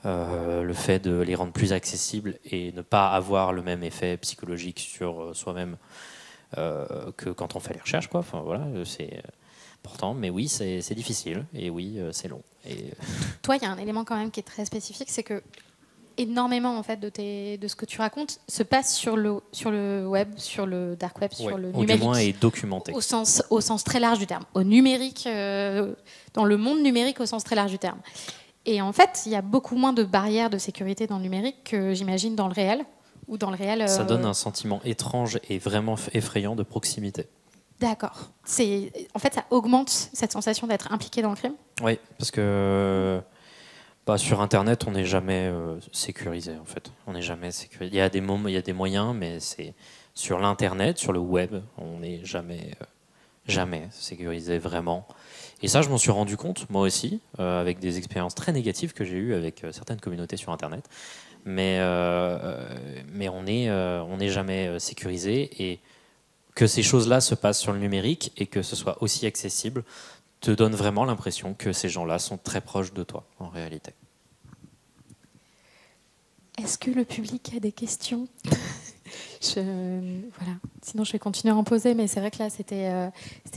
Speaker 2: le fait de les rendre plus accessibles et ne pas avoir le même effet psychologique sur soi-même que quand on fait les recherches, quoi. Enfin voilà, c'est important, mais oui, c'est difficile, et oui, c'est long. Et...
Speaker 1: Toi, il y a un élément quand même qui est très spécifique, c'est que énormément en fait de ce que tu racontes se passe sur le web, sur le dark web, sur le numérique.
Speaker 2: Ou du moins est documenté.
Speaker 1: Au sens très large du terme. Au numérique, dans le monde numérique au sens très large du terme. Et en fait, il y a beaucoup moins de barrières de sécurité dans le numérique que j'imagine dans le réel. Ou dans le réel.
Speaker 2: Ça donne un sentiment étrange et vraiment effrayant de proximité.
Speaker 1: D'accord. En fait, ça augmente cette sensation d'être impliqué dans le crime.
Speaker 2: Oui, parce que Sur Internet, on n'est jamais sécurisé, en fait. On n'est jamais sécurisé. Il y a des moyens, mais c'est sur l'Internet, sur le web, on n'est jamais sécurisé vraiment. Et ça, je m'en suis rendu compte, moi aussi, avec des expériences très négatives que j'ai eues avec certaines communautés sur Internet. Mais on n'est jamais sécurisé. Et que ces choses-là se passent sur le numérique et que ce soit aussi accessible te donne vraiment l'impression que ces gens-là sont très proches de toi, en réalité.
Speaker 1: Est-ce que le public a des questions? Voilà. Sinon, je vais continuer à en poser, mais c'est vrai que là, c'était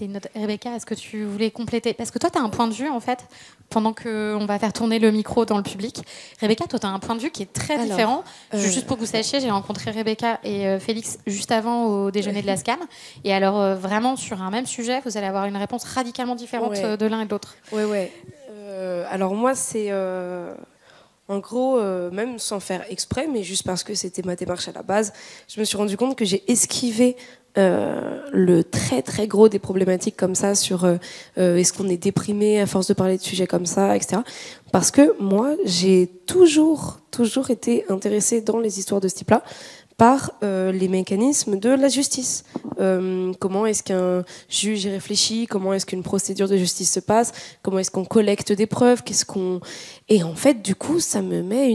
Speaker 1: une note. Rebecca, est-ce que tu voulais compléter? Parce que toi, tu as un point de vue, en fait, pendant qu'on va faire tourner le micro dans le public. Rebecca, toi, tu as un point de vue qui est très différent. Juste pour que vous sachiez, j'ai rencontré Rebecca et Félix juste avant au déjeuner de la SCAM. Et alors, vraiment, sur un même sujet, vous allez avoir une réponse radicalement différente de l'un et de l'autre.
Speaker 14: Ouais. Alors, moi, c'est... En gros, même sans faire exprès, mais juste parce que c'était ma démarche à la base, je me suis rendu compte que j'ai esquivé le très très gros des problématiques comme ça sur est-ce qu'on est déprimé à force de parler de sujets comme ça, etc. Parce que moi, j'ai toujours été intéressée dans les histoires de ce type-là par les mécanismes de la justice. Comment est-ce qu'un juge y réfléchit? Comment est-ce qu'une procédure de justice se passe? Comment est-ce qu'on collecte des preuves? Et en fait, du coup, ça me met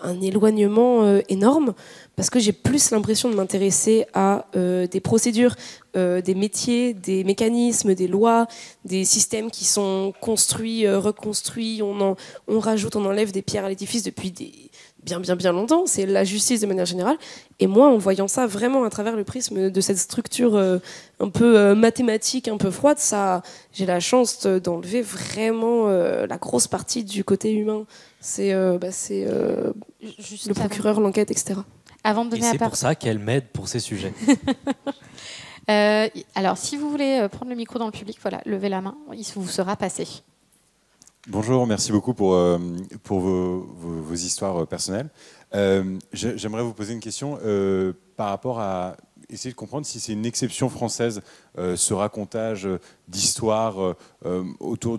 Speaker 14: un éloignement énorme parce que j'ai plus l'impression de m'intéresser à des procédures, des métiers, des mécanismes, des lois, des systèmes qui sont construits, reconstruits. On rajoute, on enlève des pierres à l'édifice depuis bien longtemps. C'est la justice de manière générale. Et moi, en voyant ça vraiment à travers le prisme de cette structure un peu mathématique, un peu froide, j'ai la chance d'enlever vraiment la grosse partie du côté humain. C'est le procureur, l'enquête, etc.
Speaker 1: Avant de donner
Speaker 2: c'est pour ça qu'elle m'aide pour ces sujets.
Speaker 1: Alors, si vous voulez prendre le micro dans le public, voilà, levez la main, il vous sera passé.
Speaker 15: Bonjour, merci beaucoup pour vos histoires personnelles. J'aimerais vous poser une question par rapport à essayer de comprendre si c'est une exception française, ce racontage d'histoires autour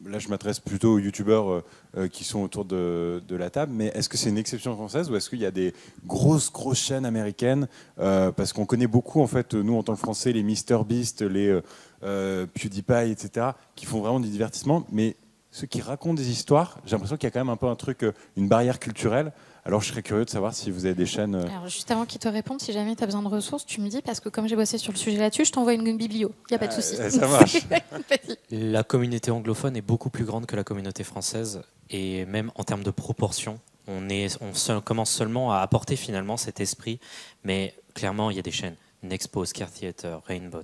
Speaker 15: là, je m'adresse plutôt aux youtubeurs qui sont autour de la table, mais est-ce que c'est une exception française ou est-ce qu'il y a des grosses chaînes américaines parce qu'on connaît beaucoup, en fait, nous, en tant que Français, les MrBeast, les PewDiePie, etc., qui font vraiment du divertissement, mais ceux qui racontent des histoires, j'ai l'impression qu'il y a quand même un peu un truc, une barrière culturelle. Alors, je serais curieux de savoir si vous avez des chaînes...
Speaker 1: Alors, juste avant qu'ils te répondent, si jamais tu as besoin de ressources, tu me dis, parce que comme j'ai bossé sur le sujet là-dessus, je t'envoie une biblio. Il n'y a pas de souci.
Speaker 15: Ça marche.
Speaker 2: La communauté anglophone est beaucoup plus grande que la communauté française. Et même en termes de proportion, on commence seulement à apporter finalement cet esprit. Mais clairement, il y a des chaînes. Nexpose, Care Theater, Rainbow,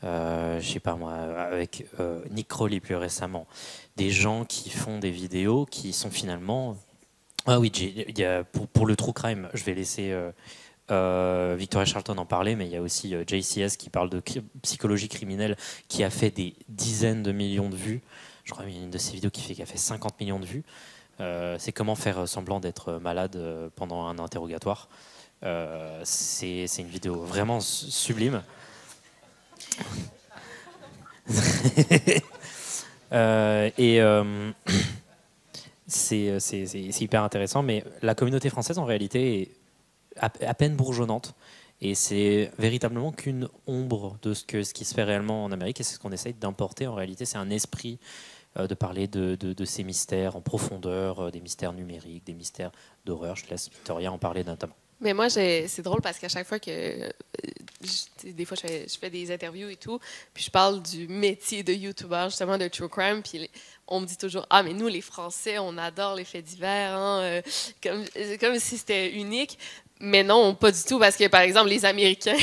Speaker 2: je sais pas moi, avec Nick Crowley plus récemment. Des gens qui font des vidéos qui sont finalement... Ah oui, pour le true crime, je vais laisser Victoria Charlton en parler, mais il y a aussi JCS qui parle de psychologie criminelle, qui a fait des dizaines de millions de vues. Je crois qu'il y a une de ses vidéos qui a fait 50 millions de vues. C'est comment faire semblant d'être malade pendant un interrogatoire. C'est une vidéo vraiment sublime. C'est hyper intéressant, mais la communauté française en réalité est à peine bourgeonnante et c'est véritablement qu'une ombre de ce qui se fait réellement en Amérique, et c'est ce qu'on essaye d'importer en réalité. C'est un esprit de parler de ces mystères en profondeur, des mystères numériques, des mystères d'horreur. Je laisse Victoria en parler notamment.
Speaker 5: Mais moi, c'est drôle parce qu'à chaque fois que... des fois, je fais des interviews et tout, puis je parle du métier de YouTuber, justement, de True Crime, puis on me dit toujours « Ah, mais nous, les Français, on adore les faits divers, hein, comme si c'était unique. » Mais non, pas du tout, parce que, par exemple, les Américains,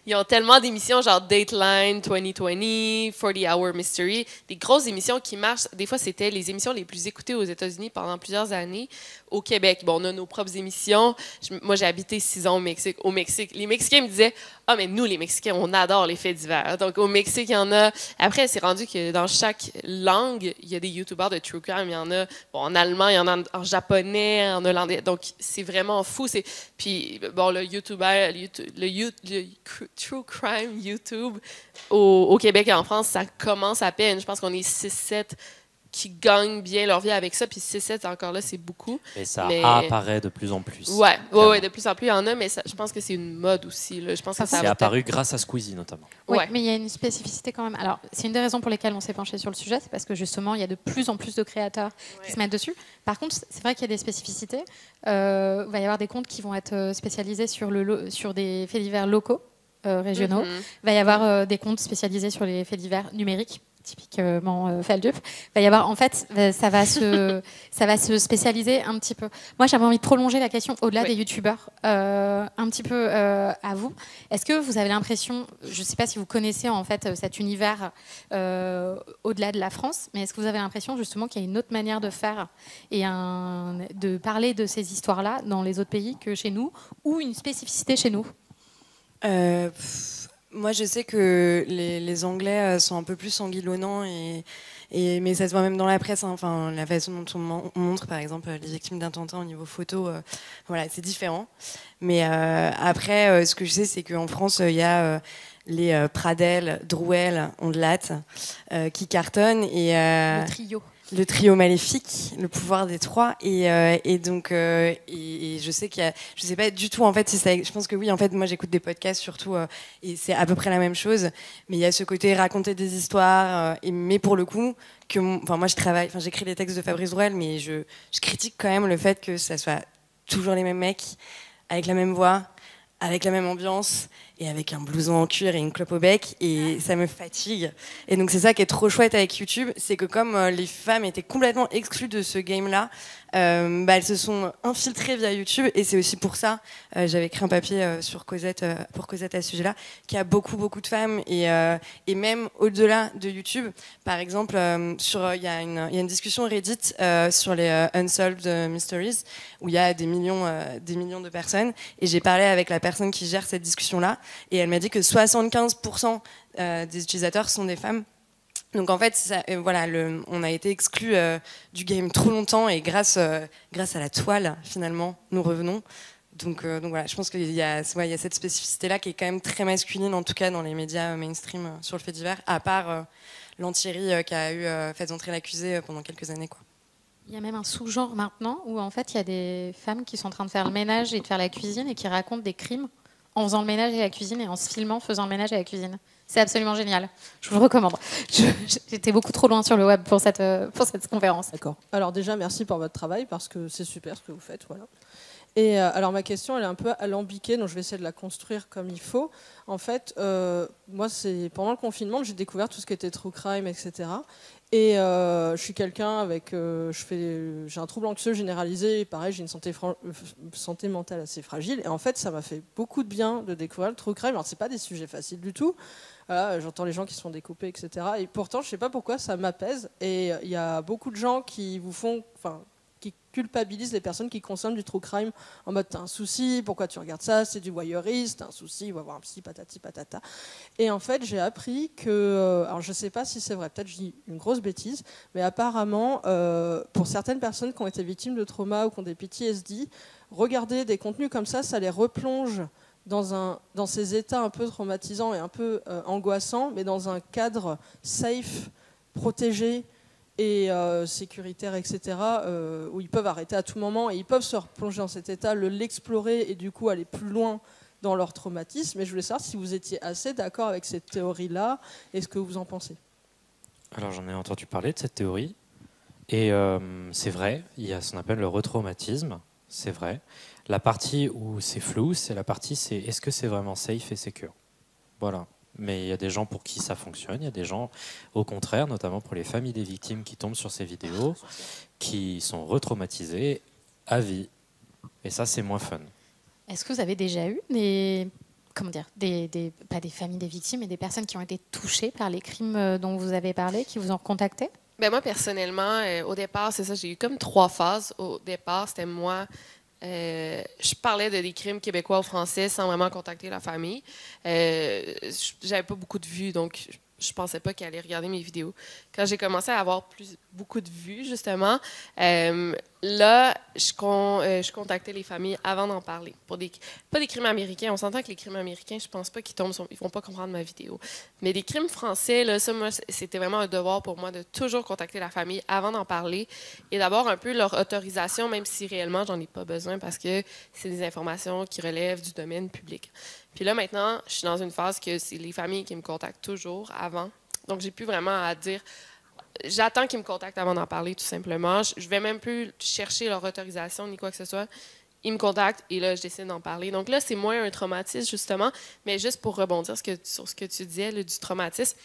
Speaker 5: ils ont tellement d'émissions, genre Dateline, 2020, 40 Hour Mystery, des grosses émissions qui marchent. Des fois, c'était les émissions les plus écoutées aux États-Unis pendant plusieurs années. Au Québec, bon, on a nos propres émissions. Moi, j'ai habité 6 ans au Mexique. Au Mexique, les Mexicains me disaient « Ah, mais nous, les Mexicains, on adore les faits divers. » Donc, au Mexique, il y en a... Après, c'est rendu que dans chaque langue, il y a des YouTubers de True Crime. Il y en a en allemand, il y en a en japonais, en hollandais. Donc, c'est vraiment fou. Puis, bon, le True Crime YouTube au Québec et en France, ça commence à peine. Je pense qu'on est 6-7 qui gagnent bien leur vie avec ça. Puis 6-7, encore là, c'est beaucoup.
Speaker 2: Et ça apparaît de plus en plus.
Speaker 5: Ouais, de plus en plus, il y en a, mais je pense que c'est une mode aussi. Là. Je pense que ça
Speaker 2: c'est apparu grâce à Squeezie, notamment.
Speaker 1: Oui, mais il y a une spécificité quand même. Alors, c'est une des raisons pour lesquelles on s'est penché sur le sujet, c'est parce que justement, il y a de plus en plus de créateurs qui se mettent dessus. Par contre, c'est vrai qu'il y a des spécificités. Il va y avoir des comptes qui vont être spécialisés sur des faits divers locaux, régionaux. Il va y avoir des comptes spécialisés sur les faits divers numériques, typiquement Faldup. Va y avoir, en fait, ça va se spécialiser un petit peu. Moi, j'avais envie de prolonger la question au-delà des youtubeurs, un petit peu à vous. Est-ce que vous avez l'impression, je ne sais pas si vous connaissez en fait cet univers au-delà de la France, mais est-ce que vous avez l'impression justement qu'il y a une autre manière de faire et de parler de ces histoires-là dans les autres pays que chez nous, ou une spécificité chez nous?
Speaker 13: Moi, je sais que les Anglais sont un peu plus sanguillonnants, mais ça se voit même dans la presse. Hein. Enfin, la façon dont on montre, par exemple, les victimes d'attentats au niveau photo, voilà, c'est différent. Mais après, ce que je sais, c'est qu'en France, il y a les Pradel, Drouel, Ondelat qui cartonnent.
Speaker 1: Le trio.
Speaker 13: Le trio maléfique, le pouvoir des trois, et donc je sais je sais pas du tout en fait si ça, je pense que oui en fait moi j'écoute des podcasts surtout et c'est à peu près la même chose, mais il y a ce côté raconter des histoires, mais pour le coup moi j'écris les textes de Fabrice Drouel, mais je critique quand même le fait que ça soit toujours les mêmes mecs avec la même voix, avec la même ambiance et avec un blouson en cuir et une clope au bec, et ça me fatigue. Et donc c'est ça qui est trop chouette avec YouTube, c'est que comme les femmes étaient complètement exclues de ce game-là, elles se sont infiltrées via YouTube, et c'est aussi pour ça, j'avais écrit un papier sur Cosette, pour Cosette à ce sujet-là, qu'il y a beaucoup de femmes, et même au-delà de YouTube, par exemple, il y a une discussion Reddit sur les Unsolved Mysteries, où il y a des millions de personnes, et j'ai parlé avec la personne qui gère cette discussion-là, et elle m'a dit que 75% des utilisateurs sont des femmes. Donc en fait, on a été exclus du game trop longtemps, et grâce à la toile, finalement, nous revenons. Donc voilà, je pense qu'il y a cette spécificité-là qui est quand même très masculine, en tout cas dans les médias mainstream sur le fait divers, à part l'Antieri qui a eu fait entrer l'accusé pendant quelques années, quoi.
Speaker 1: Il y a même un sous-genre maintenant où en fait il y a des femmes qui sont en train de faire le ménage et de faire la cuisine et qui racontent des crimes en faisant le ménage et la cuisine et en se filmant faisant le ménage et la cuisine. C'est absolument génial. Je vous le recommande. J'étais beaucoup trop loin sur le web pour cette conférence.
Speaker 16: D'accord. Alors déjà, merci pour votre travail parce que c'est super ce que vous faites. Voilà. Et alors ma question, elle est un peu alambiquée, donc je vais essayer de la construire comme il faut. En fait, moi, c'est pendant le confinement que j'ai découvert tout ce qui était true crime, etc. Et je suis quelqu'un avec, j'ai un trouble anxieux généralisé. Et pareil, j'ai une santé mentale assez fragile. Et en fait, ça m'a fait beaucoup de bien de découvrir le true crime. Alors, c'est pas des sujets faciles du tout. Voilà, j'entends les gens qui se font découper, etc. Et pourtant, je sais pas pourquoi ça m'apaise. Et il y a beaucoup de gens qui qui culpabilisent les personnes qui consomment du true crime en mode t'as un souci, pourquoi tu regardes ça, c'est du voyeurisme, t'as un souci, va voir un psy, patati patata. Et en fait j'ai appris que, alors je sais pas si c'est vrai, peut-être je dis une grosse bêtise, mais apparemment pour certaines personnes qui ont été victimes de trauma ou qui ont des PTSD, regarder des contenus comme ça les replonge dans ces états un peu traumatisants et un peu angoissants, mais dans un cadre safe, protégé, et sécuritaire, etc., où ils peuvent arrêter à tout moment et ils peuvent se replonger dans cet état, l'explorer et du coup aller plus loin dans leur traumatisme. Et je voulais savoir si vous étiez assez d'accord avec cette théorie-là et ce que vous en pensez.
Speaker 2: Alors j'en ai entendu parler de cette théorie et c'est vrai, il y a ce qu'on appelle le retraumatisme, c'est vrai. La partie où c'est flou, c'est la partie c'est est-ce que c'est vraiment safe et secure. Voilà. Mais il y a des gens pour qui ça fonctionne, il y a des gens au contraire, notamment pour les familles des victimes qui tombent sur ces vidéos, qui sont retraumatisées à vie. Et ça, c'est moins fun.
Speaker 1: Est-ce que vous avez déjà eu pas des familles des victimes, mais des personnes qui ont été touchées par les crimes dont vous avez parlé, qui vous ont contacté?
Speaker 5: Ben moi, personnellement, au départ, c'est ça, j'ai eu comme 3 phases. Au départ, c'était moi... je parlais de des crimes québécois ou français sans vraiment contacter la famille. J'avais pas beaucoup de vues, donc je pensais pas qu'il allait regarder mes vidéos. Quand j'ai commencé à avoir beaucoup de vues, justement, là, je contactais les familles avant d'en parler. Pas des crimes américains. On s'entend que les crimes américains, je pense pas qu'ils ils vont pas comprendre ma vidéo. Mais des crimes français, là, ça, moi, c'était vraiment un devoir pour moi de toujours contacter la famille avant d'en parler et d'avoir un peu leur autorisation, même si réellement, j'en ai pas besoin parce que c'est des informations qui relèvent du domaine public. Puis là, maintenant, je suis dans une phase que c'est les familles qui me contactent toujours avant. Donc, j'ai plus vraiment à dire... J'attends qu'ils me contactent avant d'en parler, tout simplement. Je vais même plus chercher leur autorisation ni quoi que ce soit. Ils me contactent et là, je décide d'en parler. Donc là, c'est moins un traumatisme, justement. Mais juste pour rebondir sur ce que tu disais, là, du traumatisme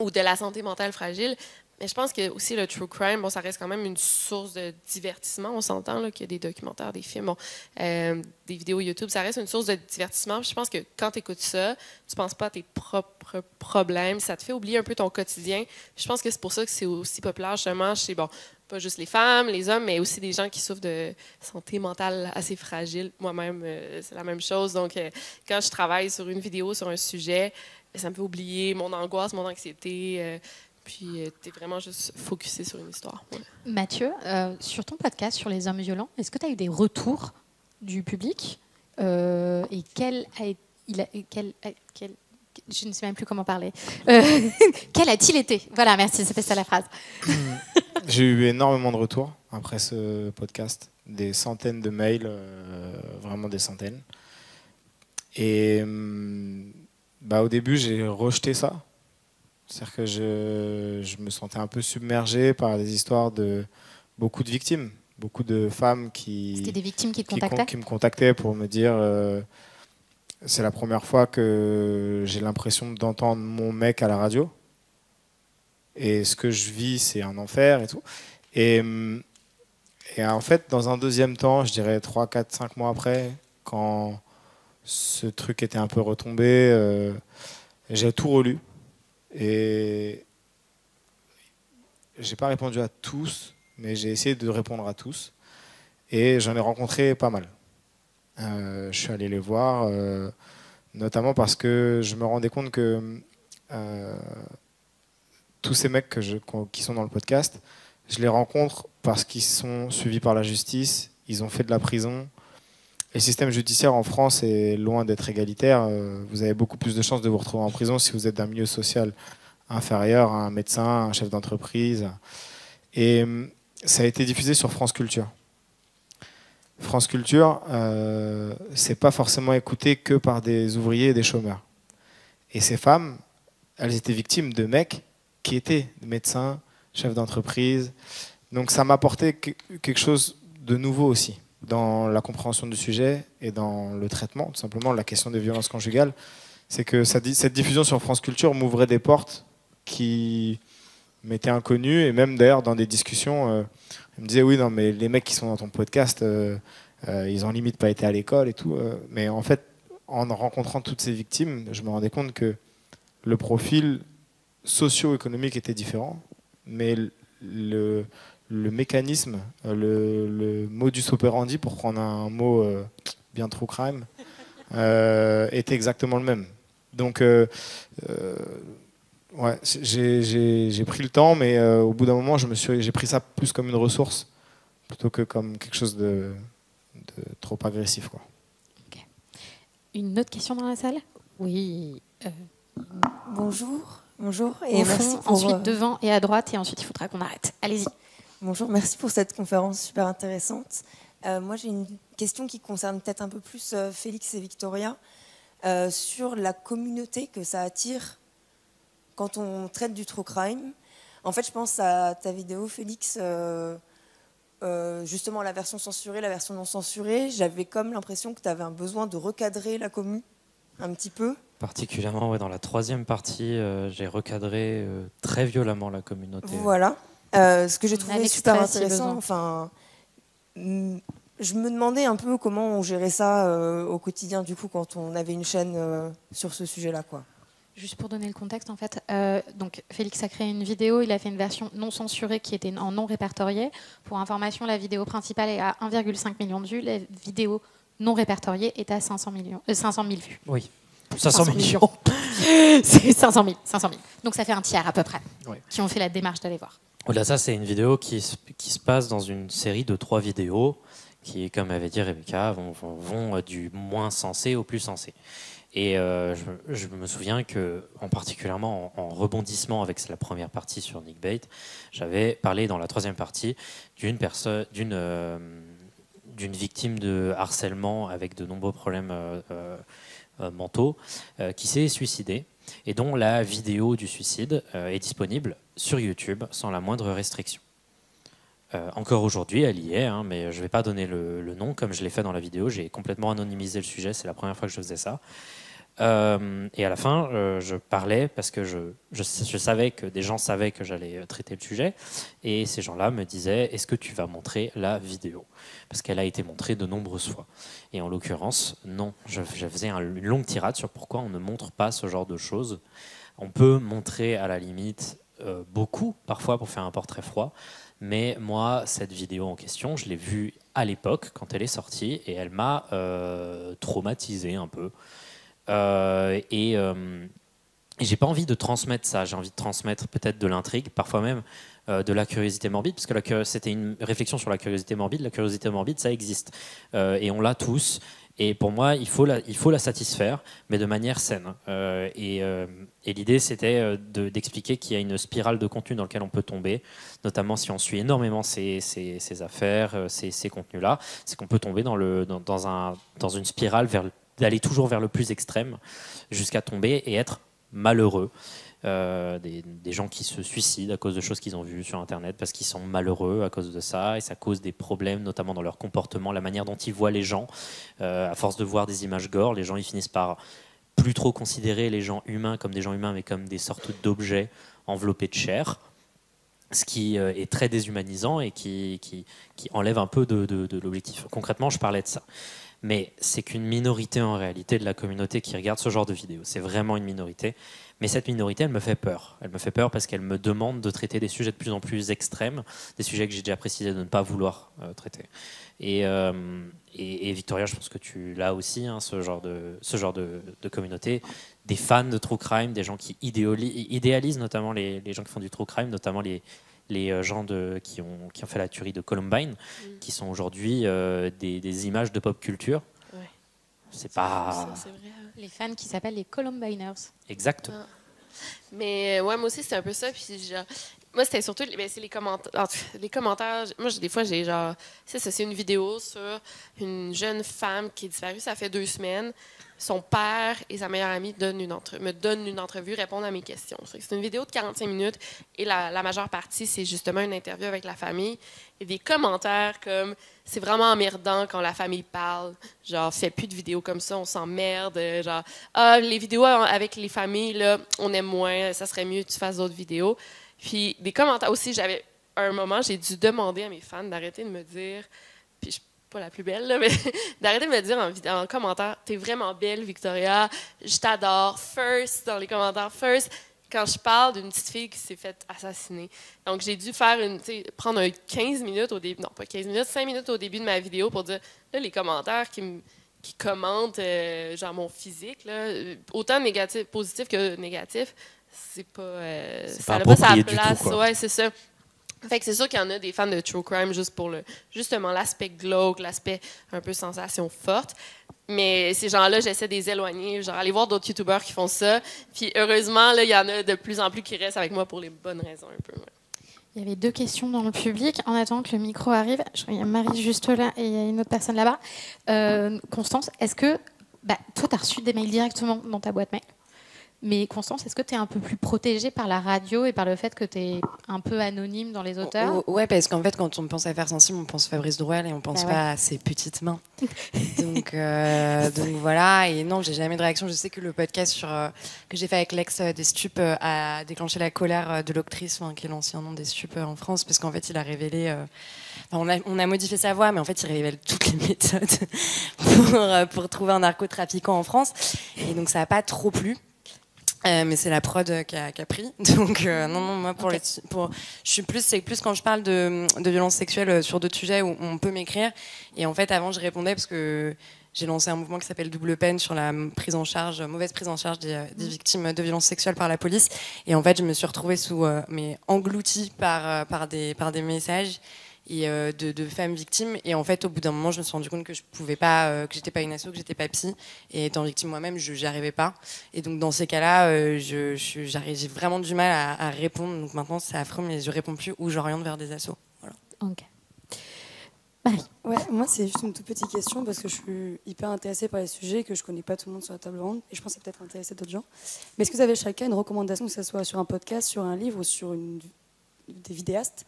Speaker 5: ou de la santé mentale fragile, mais je pense que aussi le true crime, bon, ça reste quand même une source de divertissement. On s'entend là, qu'il y a des documentaires, des films, bon, des vidéos YouTube, ça reste une source de divertissement. Puis je pense que quand tu écoutes ça, tu penses pas à tes propres problèmes, ça te fait oublier un peu ton quotidien. Puis je pense que c'est pour ça que c'est aussi populaire justement chez, bon, pas juste les femmes, les hommes, mais aussi des gens qui souffrent de santé mentale assez fragile. Moi-même, c'est la même chose. Donc, quand je travaille sur une vidéo, sur un sujet, ça me fait oublier mon angoisse, mon anxiété. Puis, tu es vraiment juste focusé sur une histoire. Ouais.
Speaker 1: Mathieu, sur ton podcast sur les hommes violents, est-ce que tu as eu des retours du public et je ne sais même plus comment parler. Quel a-t-il été? Voilà, merci, c'était ça la phrase.
Speaker 11: J'ai eu énormément de retours après ce podcast. Des centaines de mails, vraiment des centaines. Et au début, j'ai rejeté ça. C'est-à-dire que je me sentais un peu submergé par des histoires de beaucoup de victimes, beaucoup de femmes qui...
Speaker 1: C'était des victimes qui te contactaient ?
Speaker 11: Qui me contactaient pour me dire c'est la première fois que j'ai l'impression d'entendre mon mec à la radio. Et ce que je vis, c'est un enfer et tout. Et en fait, dans un deuxième temps, je dirais 3, 4, 5 mois après, quand ce truc était un peu retombé, j'ai tout relu. Et j'ai pas répondu à tous, mais j'ai essayé de répondre à tous. Et j'en ai rencontré pas mal. Je suis allé les voir, notamment parce que je me rendais compte que tous ces mecs qui sont dans le podcast, je les rencontre parce qu'ils sont suivis par la justice, ils ont fait de la prison. Et le système judiciaire en France est loin d'être égalitaire. Vous avez beaucoup plus de chances de vous retrouver en prison si vous êtes d'un milieu social inférieur à un médecin, un chef d'entreprise. Et ça a été diffusé sur France Culture. France Culture, c'est pas forcément écouté que par des ouvriers et des chômeurs. Et ces femmes, elles étaient victimes de mecs qui étaient médecins, chefs d'entreprise. Donc ça m'a apporté quelque chose de nouveau aussi dans la compréhension du sujet et dans le traitement, tout simplement, la question des violences conjugales. C'est que cette diffusion sur France Culture m'ouvrait des portes qui m'étaient inconnues, et même d'ailleurs dans des discussions, ils me disaient oui, non, mais les mecs qui sont dans ton podcast, ils ont limite pas été à l'école et tout. Mais en fait, en rencontrant toutes ces victimes, je me rendais compte que le profil socio-économique était différent, mais le mécanisme, le modus operandi, pour prendre un mot bien trop crime, était exactement le même. Donc, ouais, j'ai pris le temps, mais au bout d'un moment, j'ai pris ça plus comme une ressource plutôt que comme quelque chose de trop agressif, quoi.
Speaker 1: Okay. Une autre question dans la salle? Oui.
Speaker 17: Bonjour. Bonjour.
Speaker 1: Et merci pour, ensuite devant et à droite, et ensuite il faudra qu'on arrête. Allez-y.
Speaker 17: Bonjour, merci pour cette conférence super intéressante. Moi, j'ai une question qui concerne peut-être un peu plus Félix et Victoria sur la communauté que ça attire quand on traite du true crime. En fait, je pense à ta vidéo, Félix, justement la version censurée, la version non censurée. J'avais comme l'impression que tu avais un besoin de recadrer la commu un petit peu.
Speaker 2: Particulièrement, ouais, dans la troisième partie, j'ai recadré très violemment la communauté.
Speaker 17: Voilà. Ce que j'ai trouvé super intéressant. Enfin, je me demandais un peu comment on gérait ça au quotidien, du coup, quand on avait une chaîne sur ce sujet-là, quoi.
Speaker 1: Juste pour donner le contexte, en fait, donc Félix a créé une vidéo, il a fait une version non censurée qui était en non répertorié. Pour information, la vidéo principale est à 1,5 million de vues, la vidéo non répertoriée est à 500 000 vues.
Speaker 2: Oui, 500 millions.
Speaker 1: C'est 500 000, 500 000. Donc ça fait un tiers à peu près
Speaker 2: Ouais.
Speaker 1: qui ont fait la démarche d'aller voir.
Speaker 2: Au-delà de ça, c'est une vidéo qui se passe dans une série de 3 vidéos qui, comme avait dit Rebecca, vont du moins sensé au plus sensé. Et je me souviens que, particulièrement en rebondissement avec la première partie sur Nick Bate, j'avais parlé dans la 3e partie d'une victime de harcèlement avec de nombreux problèmes mentaux qui s'est suicidée et dont la vidéo du suicide est disponible sur YouTube sans la moindre restriction. Encore aujourd'hui, elle y est, hein, mais je ne vais pas donner le nom comme je l'ai fait dans la vidéo. J'ai complètement anonymisé le sujet, c'est la première fois que je faisais ça. Et à la fin, je parlais parce que je savais que des gens savaient que j'allais traiter le sujet. Et ces gens-là me disaient, est-ce que tu vas montrer la vidéo? Parce qu'elle a été montrée de nombreuses fois. Et en l'occurrence, non. Je faisais une longue tirade sur pourquoi on ne montre pas ce genre de choses. On peut montrer à la limite beaucoup, parfois pour faire un portrait froid. Mais moi, cette vidéo en question, je l'ai vue à l'époque, quand elle est sortie, et elle m'a traumatisé un peu. Et j'ai pas envie de transmettre ça, j'ai envie de transmettre peut-être de l'intrigue, parfois même de la curiosité morbide, parce que c'était une réflexion sur la curiosité morbide, ça existe, et on l'a tous, et pour moi il faut la satisfaire, mais de manière saine, et l'idée c'était d'expliquer qu'il y a une spirale de contenu dans laquelle on peut tomber, notamment si on suit énormément ces affaires, ces contenus-là, c'est qu'on peut tomber dans une spirale d'aller toujours vers le plus extrême jusqu'à tomber et être malheureux. Des gens qui se suicident à cause de choses qu'ils ont vues sur Internet parce qu'ils sont malheureux à cause de ça, et ça cause des problèmes, notamment dans leur comportement, la manière dont ils voient les gens. À force de voir des images gore, les gens ils finissent par plus trop considérer les gens humains comme des gens humains, mais comme des sortes d'objets enveloppés de chair, ce qui est très déshumanisant et qui enlève un peu de l'objectif. Concrètement, je parlais de ça. Mais c'est qu'une minorité en réalité de la communauté qui regarde ce genre de vidéos. C'est vraiment une minorité. Mais cette minorité, elle me fait peur. Elle me fait peur parce qu'elle me demande de traiter des sujets de plus en plus extrêmes, des sujets que j'ai déjà précisé de ne pas vouloir traiter. Et Victoria, je pense que tu l'as aussi, hein, ce genre de communauté, des fans de true crime, des gens qui idéalisent notamment les gens qui font du true crime, notamment les gens qui ont fait la tuerie de Columbine, qui sont aujourd'hui des images de pop culture.
Speaker 5: Ouais.
Speaker 2: C'est pas...
Speaker 5: C'est vrai.
Speaker 1: Les fans qui s'appellent les Columbiners.
Speaker 2: Exact.
Speaker 5: Ah. Mais ouais, moi aussi, c'était un peu ça. Puis genre, moi, c'était surtout c'est les commentaires. Les commentaires, moi, des fois, j'ai genre... C'est une vidéo sur une jeune femme qui est disparue, ça fait 2 semaines. Son père et sa meilleure amie me donnent une entrevue, répondent à mes questions. C'est une vidéo de 45 minutes et la majeure partie, c'est justement une interview avec la famille. Et des commentaires comme « c'est vraiment emmerdant quand la famille parle », genre « fais plus de vidéos comme ça, on s'emmerde », genre « ah, les vidéos avec les familles, là, on aime moins, ça serait mieux que tu fasses d'autres vidéos ». Puis des commentaires aussi, à un moment, j'ai dû demander à mes fans d'arrêter de me dire, puis je pas la plus belle, là, mais d'arrêter de me dire en commentaire « T'es vraiment belle, Victoria, je t'adore, first », dans les commentaires « first », quand je parle d'une petite fille qui s'est faite assassiner. Donc, j'ai dû prendre 15 minutes au début, non, pas 15 minutes, 5 minutes au début de ma vidéo pour dire, là, les commentaires qui commentent, genre mon physique, là, autant positif que négatif, c'est pas... ça n'a pas sa place. Ouais, c'est ça. Fait que c'est sûr qu'il y en a des fans de true crime juste pour justement l'aspect glauque, l'aspect un peu sensation forte. Mais ces gens-là, j'essaie de les éloigner, genre aller voir d'autres youtubeurs qui font ça. Puis heureusement, là, il y en a de plus en plus qui restent avec moi pour les bonnes raisons un peu. Ouais.
Speaker 1: Il y avait 2 questions dans le public. En attendant que le micro arrive, il y a Marie juste là et il y a une autre personne là-bas. Constance, est-ce que toi, tu as reçu des mails directement dans ta boîte mail? Mais Constance, est-ce que tu es un peu plus protégée par la radio et par le fait que tu es un peu anonyme dans les auteurs?
Speaker 13: Ouais, parce qu'en fait, quand on pense à Affaires sensibles, on pense Fabrice Drouel et on pense pas à ses petites mains. donc voilà. Et non, j'ai jamais de réaction. Je sais que le podcast que j'ai fait avec l'ex des Stupes a déclenché la colère de l'Octrice, qui est l'ancien nom des Stupes en France, parce qu'en fait, il a révélé... on a modifié sa voix, mais en fait, il révèle toutes les méthodes pour trouver un narcotrafiquant en France. Et donc, ça n'a pas trop plu. Mais c'est la prod qui a pris. Donc non, moi c'est plus quand je parle de violences sexuelles sur d'autres sujets où on peut m'écrire. Et en fait, avant, je répondais parce que j'ai lancé un mouvement qui s'appelle Double Peine sur la mauvaise prise en charge des victimes de violences sexuelles par la police. Et en fait, je me suis retrouvée engloutie par des messages et de femmes victimes. Et en fait, au bout d'un moment, je me suis rendu compte que je pouvais pas, que j'étais pas une asso, que j'étais pas psy. Et étant victime moi-même, j'y arrivais pas. Et donc, dans ces cas-là, j'ai vraiment du mal à répondre. Donc maintenant, c'est affreux, mais je réponds plus ou j'oriente vers des assos. Voilà.
Speaker 1: Ok. Marie.
Speaker 18: Ouais, moi, c'est juste une toute petite question parce que je suis hyper intéressée par les sujets, que je connais pas tout le monde sur la table ronde. Et je pense que ça peut-être intéresser d'autres gens. Mais est-ce que vous avez chacun une recommandation, que ce soit sur un podcast, sur un livre ou sur des vidéastes,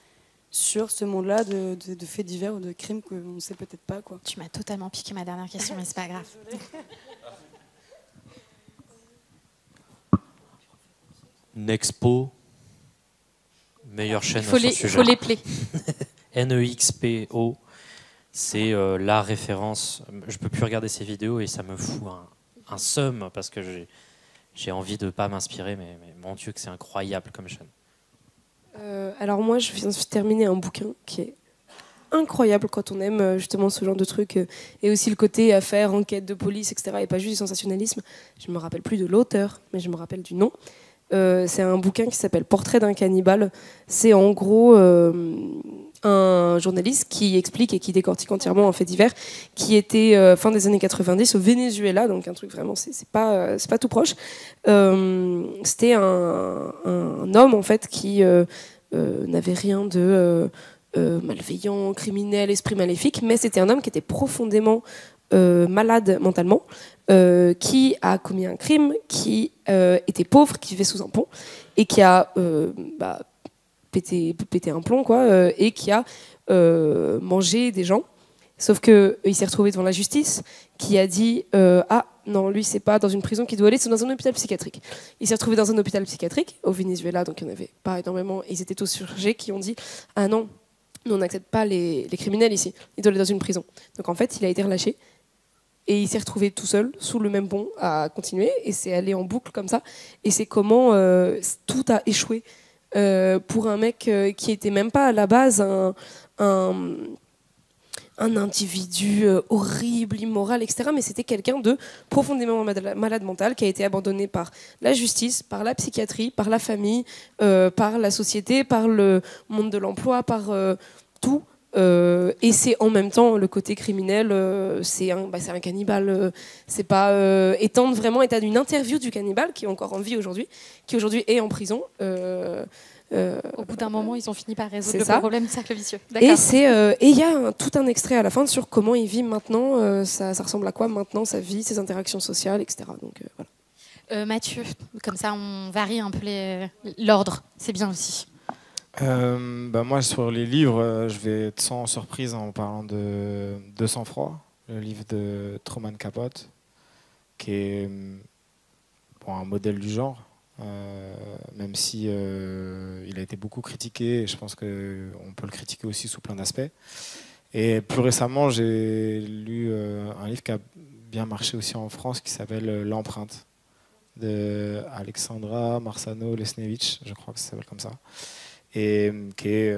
Speaker 18: sur ce monde-là de faits divers ou de crimes qu'on ne sait peut-être pas, quoi.
Speaker 1: Tu m'as totalement piqué ma dernière question, mais c'est pas grave.
Speaker 2: Nexpo, meilleure chaîne
Speaker 1: sur
Speaker 2: ce sujet.
Speaker 1: Il faut les play.
Speaker 2: Nexpo, c'est la référence. Je peux plus regarder ces vidéos et ça me fout un seum parce que j'ai envie de pas m'inspirer, mais mon Dieu que c'est incroyable comme chaîne.
Speaker 14: Alors moi, je viens de terminer un bouquin qui est incroyable quand on aime justement ce genre de truc et aussi le côté affaires, enquête de police, etc. et pas juste du sensationnalisme. Je me rappelle plus de l'auteur, mais je me rappelle du nom. C'est un bouquin qui s'appelle Portrait d'un cannibale. C'est en gros un journaliste qui explique et qui décortique entièrement un fait divers qui était fin des années 90 au Venezuela, donc un truc vraiment, c'est pas tout proche. C'était un homme en fait qui n'avait rien de malveillant, criminel, esprit maléfique, mais c'était un homme qui était profondément malade mentalement, qui a commis un crime, qui était pauvre, qui vivait sous un pont et qui a pété un plomb, quoi, et qui a mangé des gens. Sauf que il s'est retrouvé devant la justice, qui a dit ah non, lui c'est pas dans une prison qu'il doit aller, c'est dans un hôpital psychiatrique. Il s'est retrouvé dans un hôpital psychiatrique au Venezuela, donc il n'y en avait pas énormément. Ils étaient tous surchargés, qui ont dit ah non, nous on n'accepte pas les criminels ici, ils doivent aller dans une prison. Donc en fait, il a été relâché. Et il s'est retrouvé tout seul, sous le même pont, à continuer. Et c'est allé en boucle comme ça. Et c'est comment tout a échoué pour un mec qui était même pas à la base un individu horrible, immoral, etc. Mais c'était quelqu'un de profondément malade mental qui a été abandonné par la justice, par la psychiatrie, par la famille, par la société, par le monde de l'emploi, par tout. Et c'est en même temps le côté criminel, c'est un cannibale, c'est pas étant vraiment état d'une interview du cannibale qui est encore en vie aujourd'hui, qui aujourd'hui est en prison.
Speaker 1: Au bout d'un moment, ils ont fini par résoudre le problème du cercle vicieux.
Speaker 14: Et il y a tout un extrait à la fin sur comment il vit maintenant, ça ressemble à quoi maintenant sa vie, ses interactions sociales, etc. Donc voilà.
Speaker 1: Mathieu, comme ça on varie un peu l'ordre, c'est bien aussi.
Speaker 11: Moi, sur les livres, je vais être sans surprise en parlant de Sang-Froid, le livre de Truman Capote, qui est un modèle du genre, même si il a été beaucoup critiqué, et je pense qu'on peut le critiquer aussi sous plein d'aspects. Et plus récemment, j'ai lu un livre qui a bien marché aussi en France, qui s'appelle L'Empreinte, de Alexandra Marsano-Lesnevich, je crois que ça s'appelle comme ça. Et qui est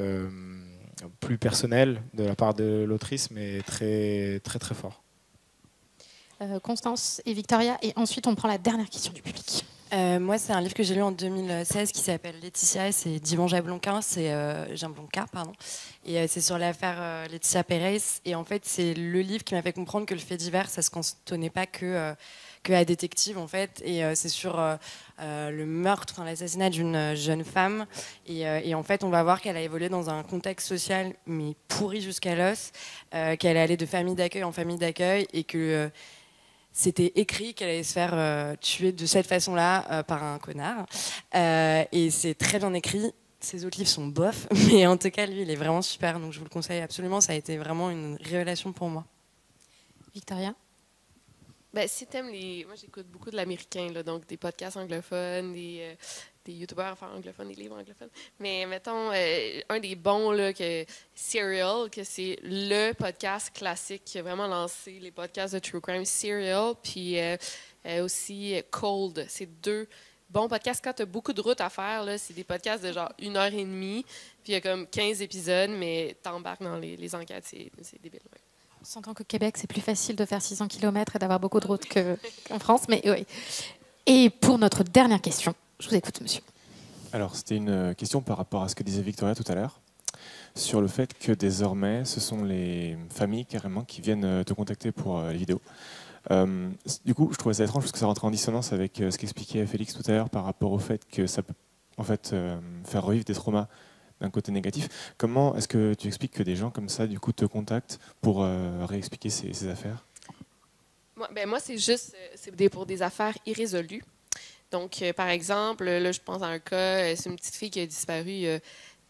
Speaker 11: plus personnel de la part de l'autrice, mais très très très fort.
Speaker 1: Constance et Victoria, et ensuite on prend la dernière question du public.
Speaker 13: Moi, c'est un livre que j'ai lu en 2016 qui s'appelle Laetitia, et c'est d'Yvan Jablonka, et c'est sur l'affaire Laetitia Pérez. Et en fait, c'est le livre qui m'a fait comprendre que le fait divers, ça se cantonnait pas que à détective en fait, et c'est sur le meurtre, l'assassinat d'une jeune femme, et en fait on va voir qu'elle a évolué dans un contexte social mais pourri jusqu'à l'os, qu'elle est allée de famille d'accueil en famille d'accueil, et que c'était écrit qu'elle allait se faire tuer de cette façon-là par un connard, et c'est très bien écrit. Ces autres livres sont bof, mais en tout cas lui il est vraiment super, donc je vous le conseille absolument, ça a été vraiment une révélation pour moi.
Speaker 1: Victoria?
Speaker 5: Si t'aimes moi j'écoute beaucoup de l'américain, là, donc des podcasts anglophones, des youtubeurs anglophones, des livres anglophones. Mais mettons, un des bons, là, Serial, que c'est le podcast classique qui a vraiment lancé les podcasts de True Crime, Serial, puis aussi Cold. C'est deux bons podcasts. Quand t'as beaucoup de route à faire, là, c'est des podcasts de genre 1h30, puis il y a comme 15 épisodes, mais t'embarques dans les enquêtes, c'est débile. Ouais.
Speaker 1: On s'entend qu'au Québec, c'est plus facile de faire 600 km et d'avoir beaucoup de routes qu'en France, mais oui. Et pour notre dernière question, je vous écoute, monsieur.
Speaker 11: Alors, c'était une question par rapport à ce que disait Victoria tout à l'heure, sur le fait que désormais, ce sont les familles carrément qui viennent te contacter pour les vidéos. Du coup, je trouvais ça étrange parce que ça rentrait en dissonance avec ce qu'expliquait Félix tout à l'heure par rapport au fait que ça peut en fait, faire revivre des traumas d'un côté négatif. Comment est-ce que tu expliques que des gens comme ça, du coup, te contactent pour réexpliquer ces affaires?
Speaker 5: Moi, c'est juste pour des affaires irrésolues. Donc, par exemple, là, je pense à un cas, c'est une petite fille qui a disparu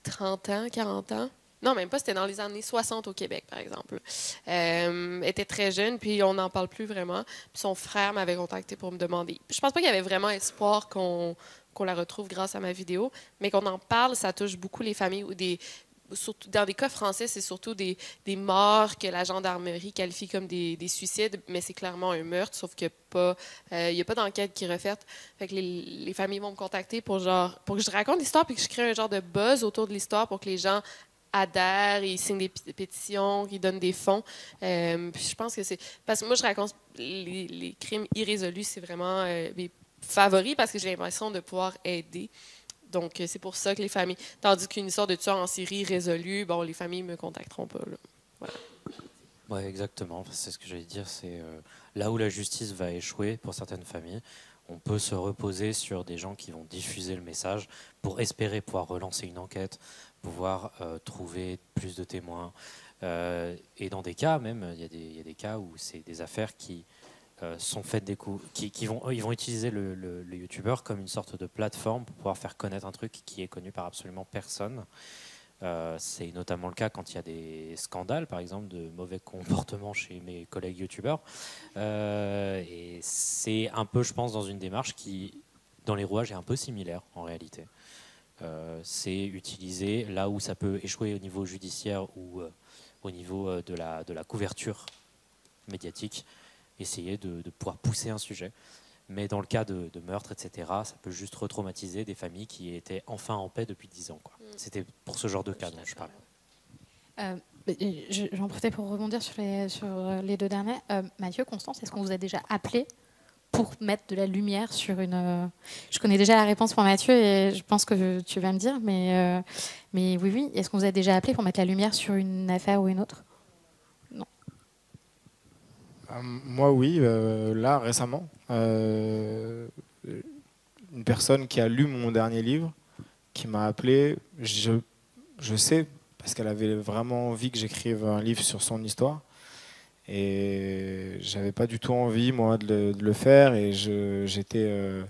Speaker 5: 30 ans, 40 ans. Non, même pas, c'était dans les années 60 au Québec, par exemple. Elle était très jeune, puis on n'en parle plus vraiment. Puis son frère m'avait contacté pour me demander. Je pense pas qu'il y avait vraiment espoir qu'on la retrouve grâce à ma vidéo, mais qu'on en parle, ça touche beaucoup les familles ou surtout dans des cas français, c'est surtout des morts que la gendarmerie qualifie comme des suicides, mais c'est clairement un meurtre, sauf qu'il n'y a pas d'enquête qui est refaite. Fait que les familles vont me contacter pour que je raconte l'histoire puis que je crée un genre de buzz autour de l'histoire pour que les gens adhèrent, ils signent des pétitions, ils donnent des fonds. Puis je pense que c'est... Parce que moi, je raconte les crimes irrésolus, c'est vraiment mes favoris parce que j'ai l'impression de pouvoir aider. Donc, c'est pour ça que les familles... Tandis qu'une histoire de tueur en série résolue, bon, les familles ne me contacteront pas. Là. Voilà.
Speaker 2: Ouais, exactement. C'est ce que j'allais dire. C'est là où la justice va échouer pour certaines familles. On peut se reposer sur des gens qui vont diffuser le message pour espérer pouvoir relancer une enquête, pouvoir trouver plus de témoins. Et dans des cas même, il y a des cas où c'est des affaires qui sont faites ils vont utiliser le youtubeur comme une sorte de plateforme pour pouvoir faire connaître un truc qui est connu par absolument personne. C'est notamment le cas quand il y a des scandales, par exemple, de mauvais comportements chez mes collègues youtubeurs. Et c'est un peu, je pense, dans une démarche qui, dans les rouages, est un peu similaire en réalité. C'est utiliser là où ça peut échouer au niveau judiciaire ou au niveau de la couverture médiatique, essayer de pouvoir pousser un sujet. Mais dans le cas de meurtre, etc., ça peut juste retraumatiser des familles qui étaient enfin en paix depuis 10 ans. Quoi. C'était pour ce genre de cas dont je parlais.
Speaker 1: J'en profitais pour rebondir sur les deux derniers. Mathieu, Constance, est-ce qu'on vous a déjà appelé pour mettre de la lumière sur une... Je connais déjà la réponse pour Mathieu et je pense que tu vas me dire, mais oui. Est-ce qu'on vous a déjà appelé pour mettre la lumière sur une affaire ou une autre? Non.
Speaker 11: Moi, oui. Là, récemment, une personne qui a lu mon dernier livre, qui m'a appelé, je sais, parce qu'elle avait vraiment envie que j'écrive un livre sur son histoire. Et j'avais pas du tout envie, moi, de le faire. Et j'étais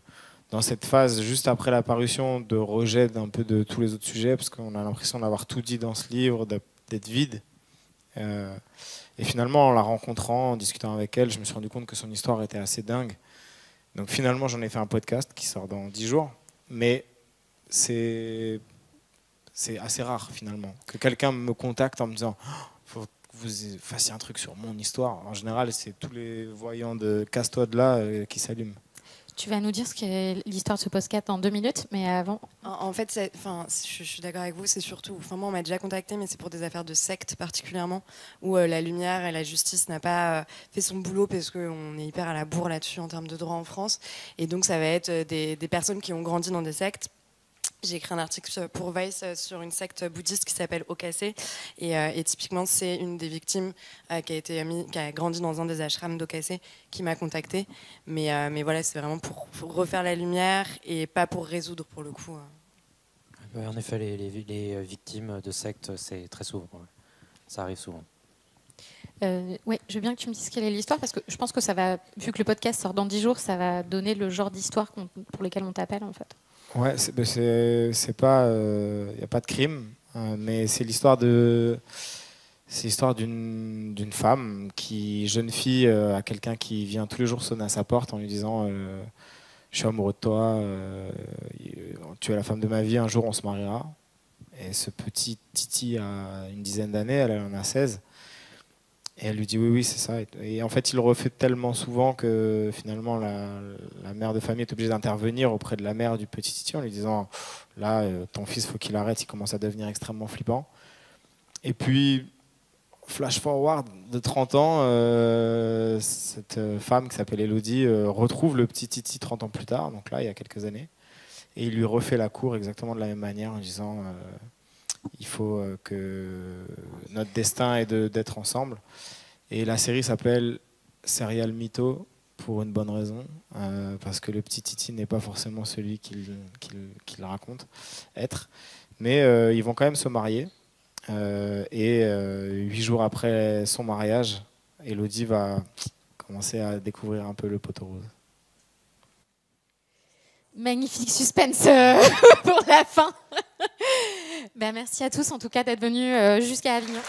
Speaker 11: dans cette phase, juste après la parution, de rejet d'un peu de tous les autres sujets, parce qu'on a l'impression d'avoir tout dit dans ce livre, d'être vide. Et finalement, en la rencontrant, en discutant avec elle, je me suis rendu compte que son histoire était assez dingue. Donc finalement, j'en ai fait un podcast qui sort dans 10 jours. Mais c'est assez rare, finalement, que quelqu'un me contacte en me disant « faut que vous fassiez un truc sur mon histoire ». En général, c'est tous les voyants de casse-toi de là qui s'allument.
Speaker 1: Tu vas nous dire ce qu'est l'histoire de ce podcast en 2 minutes, mais avant...
Speaker 13: En fait, je suis d'accord avec vous, c'est surtout... moi, on m'a déjà contacté, mais c'est pour des affaires de secte particulièrement, où la lumière et la justice n'a pas fait son boulot, parce qu'on est hyper à la bourre là-dessus en termes de droit en France. Et donc, ça va être des personnes qui ont grandi dans des sectes. J'ai écrit un article pour Vice sur une secte bouddhiste qui s'appelle Okase. Et typiquement, c'est une des victimes qui a grandi dans un des ashrams d'Okase qui m'a contactée. Mais voilà, c'est vraiment pour refaire la lumière et pas pour résoudre, pour le coup.
Speaker 2: En effet, les victimes de sectes, c'est très souvent. Ouais. Ça arrive souvent.
Speaker 1: Oui, je veux bien que tu me dises quelle est l'histoire, parce que je pense que ça va, vu que le podcast sort dans 10 jours, ça va donner le genre d'histoire pour lesquelles on t'appelle, en fait.
Speaker 11: Ouais, c'est pas, y a pas de crime, mais c'est l'histoire d'une femme jeune fille, à quelqu'un qui vient tous les jours sonner à sa porte en lui disant je suis amoureux de toi, tu es la femme de ma vie, un jour on se mariera. Et ce petit Titi a une dizaine d'années, elle en a 16. Et elle lui dit oui, c'est ça. Et en fait, il le refait tellement souvent que finalement, la mère de famille est obligée d'intervenir auprès de la mère du petit Titi en lui disant là, ton fils, faut qu'il arrête, il commence à devenir extrêmement flippant. Et puis, flash forward de 30 ans, cette femme qui s'appelle Elodie retrouve le petit Titi 30 ans plus tard, donc là, il y a quelques années. Et il lui refait la cour exactement de la même manière en disant il faut que notre destin est d'être ensemble. Et la série s'appelle Serial Mytho pour une bonne raison, parce que le petit Titi n'est pas forcément celui qu'il raconte être. Mais ils vont quand même se marier. Et 8 jours après son mariage, Elodie va commencer à découvrir un peu le poteau rose.
Speaker 1: Magnifique suspense pour la fin. Ben, merci à tous en tout cas d'être venus jusqu'à Avignon.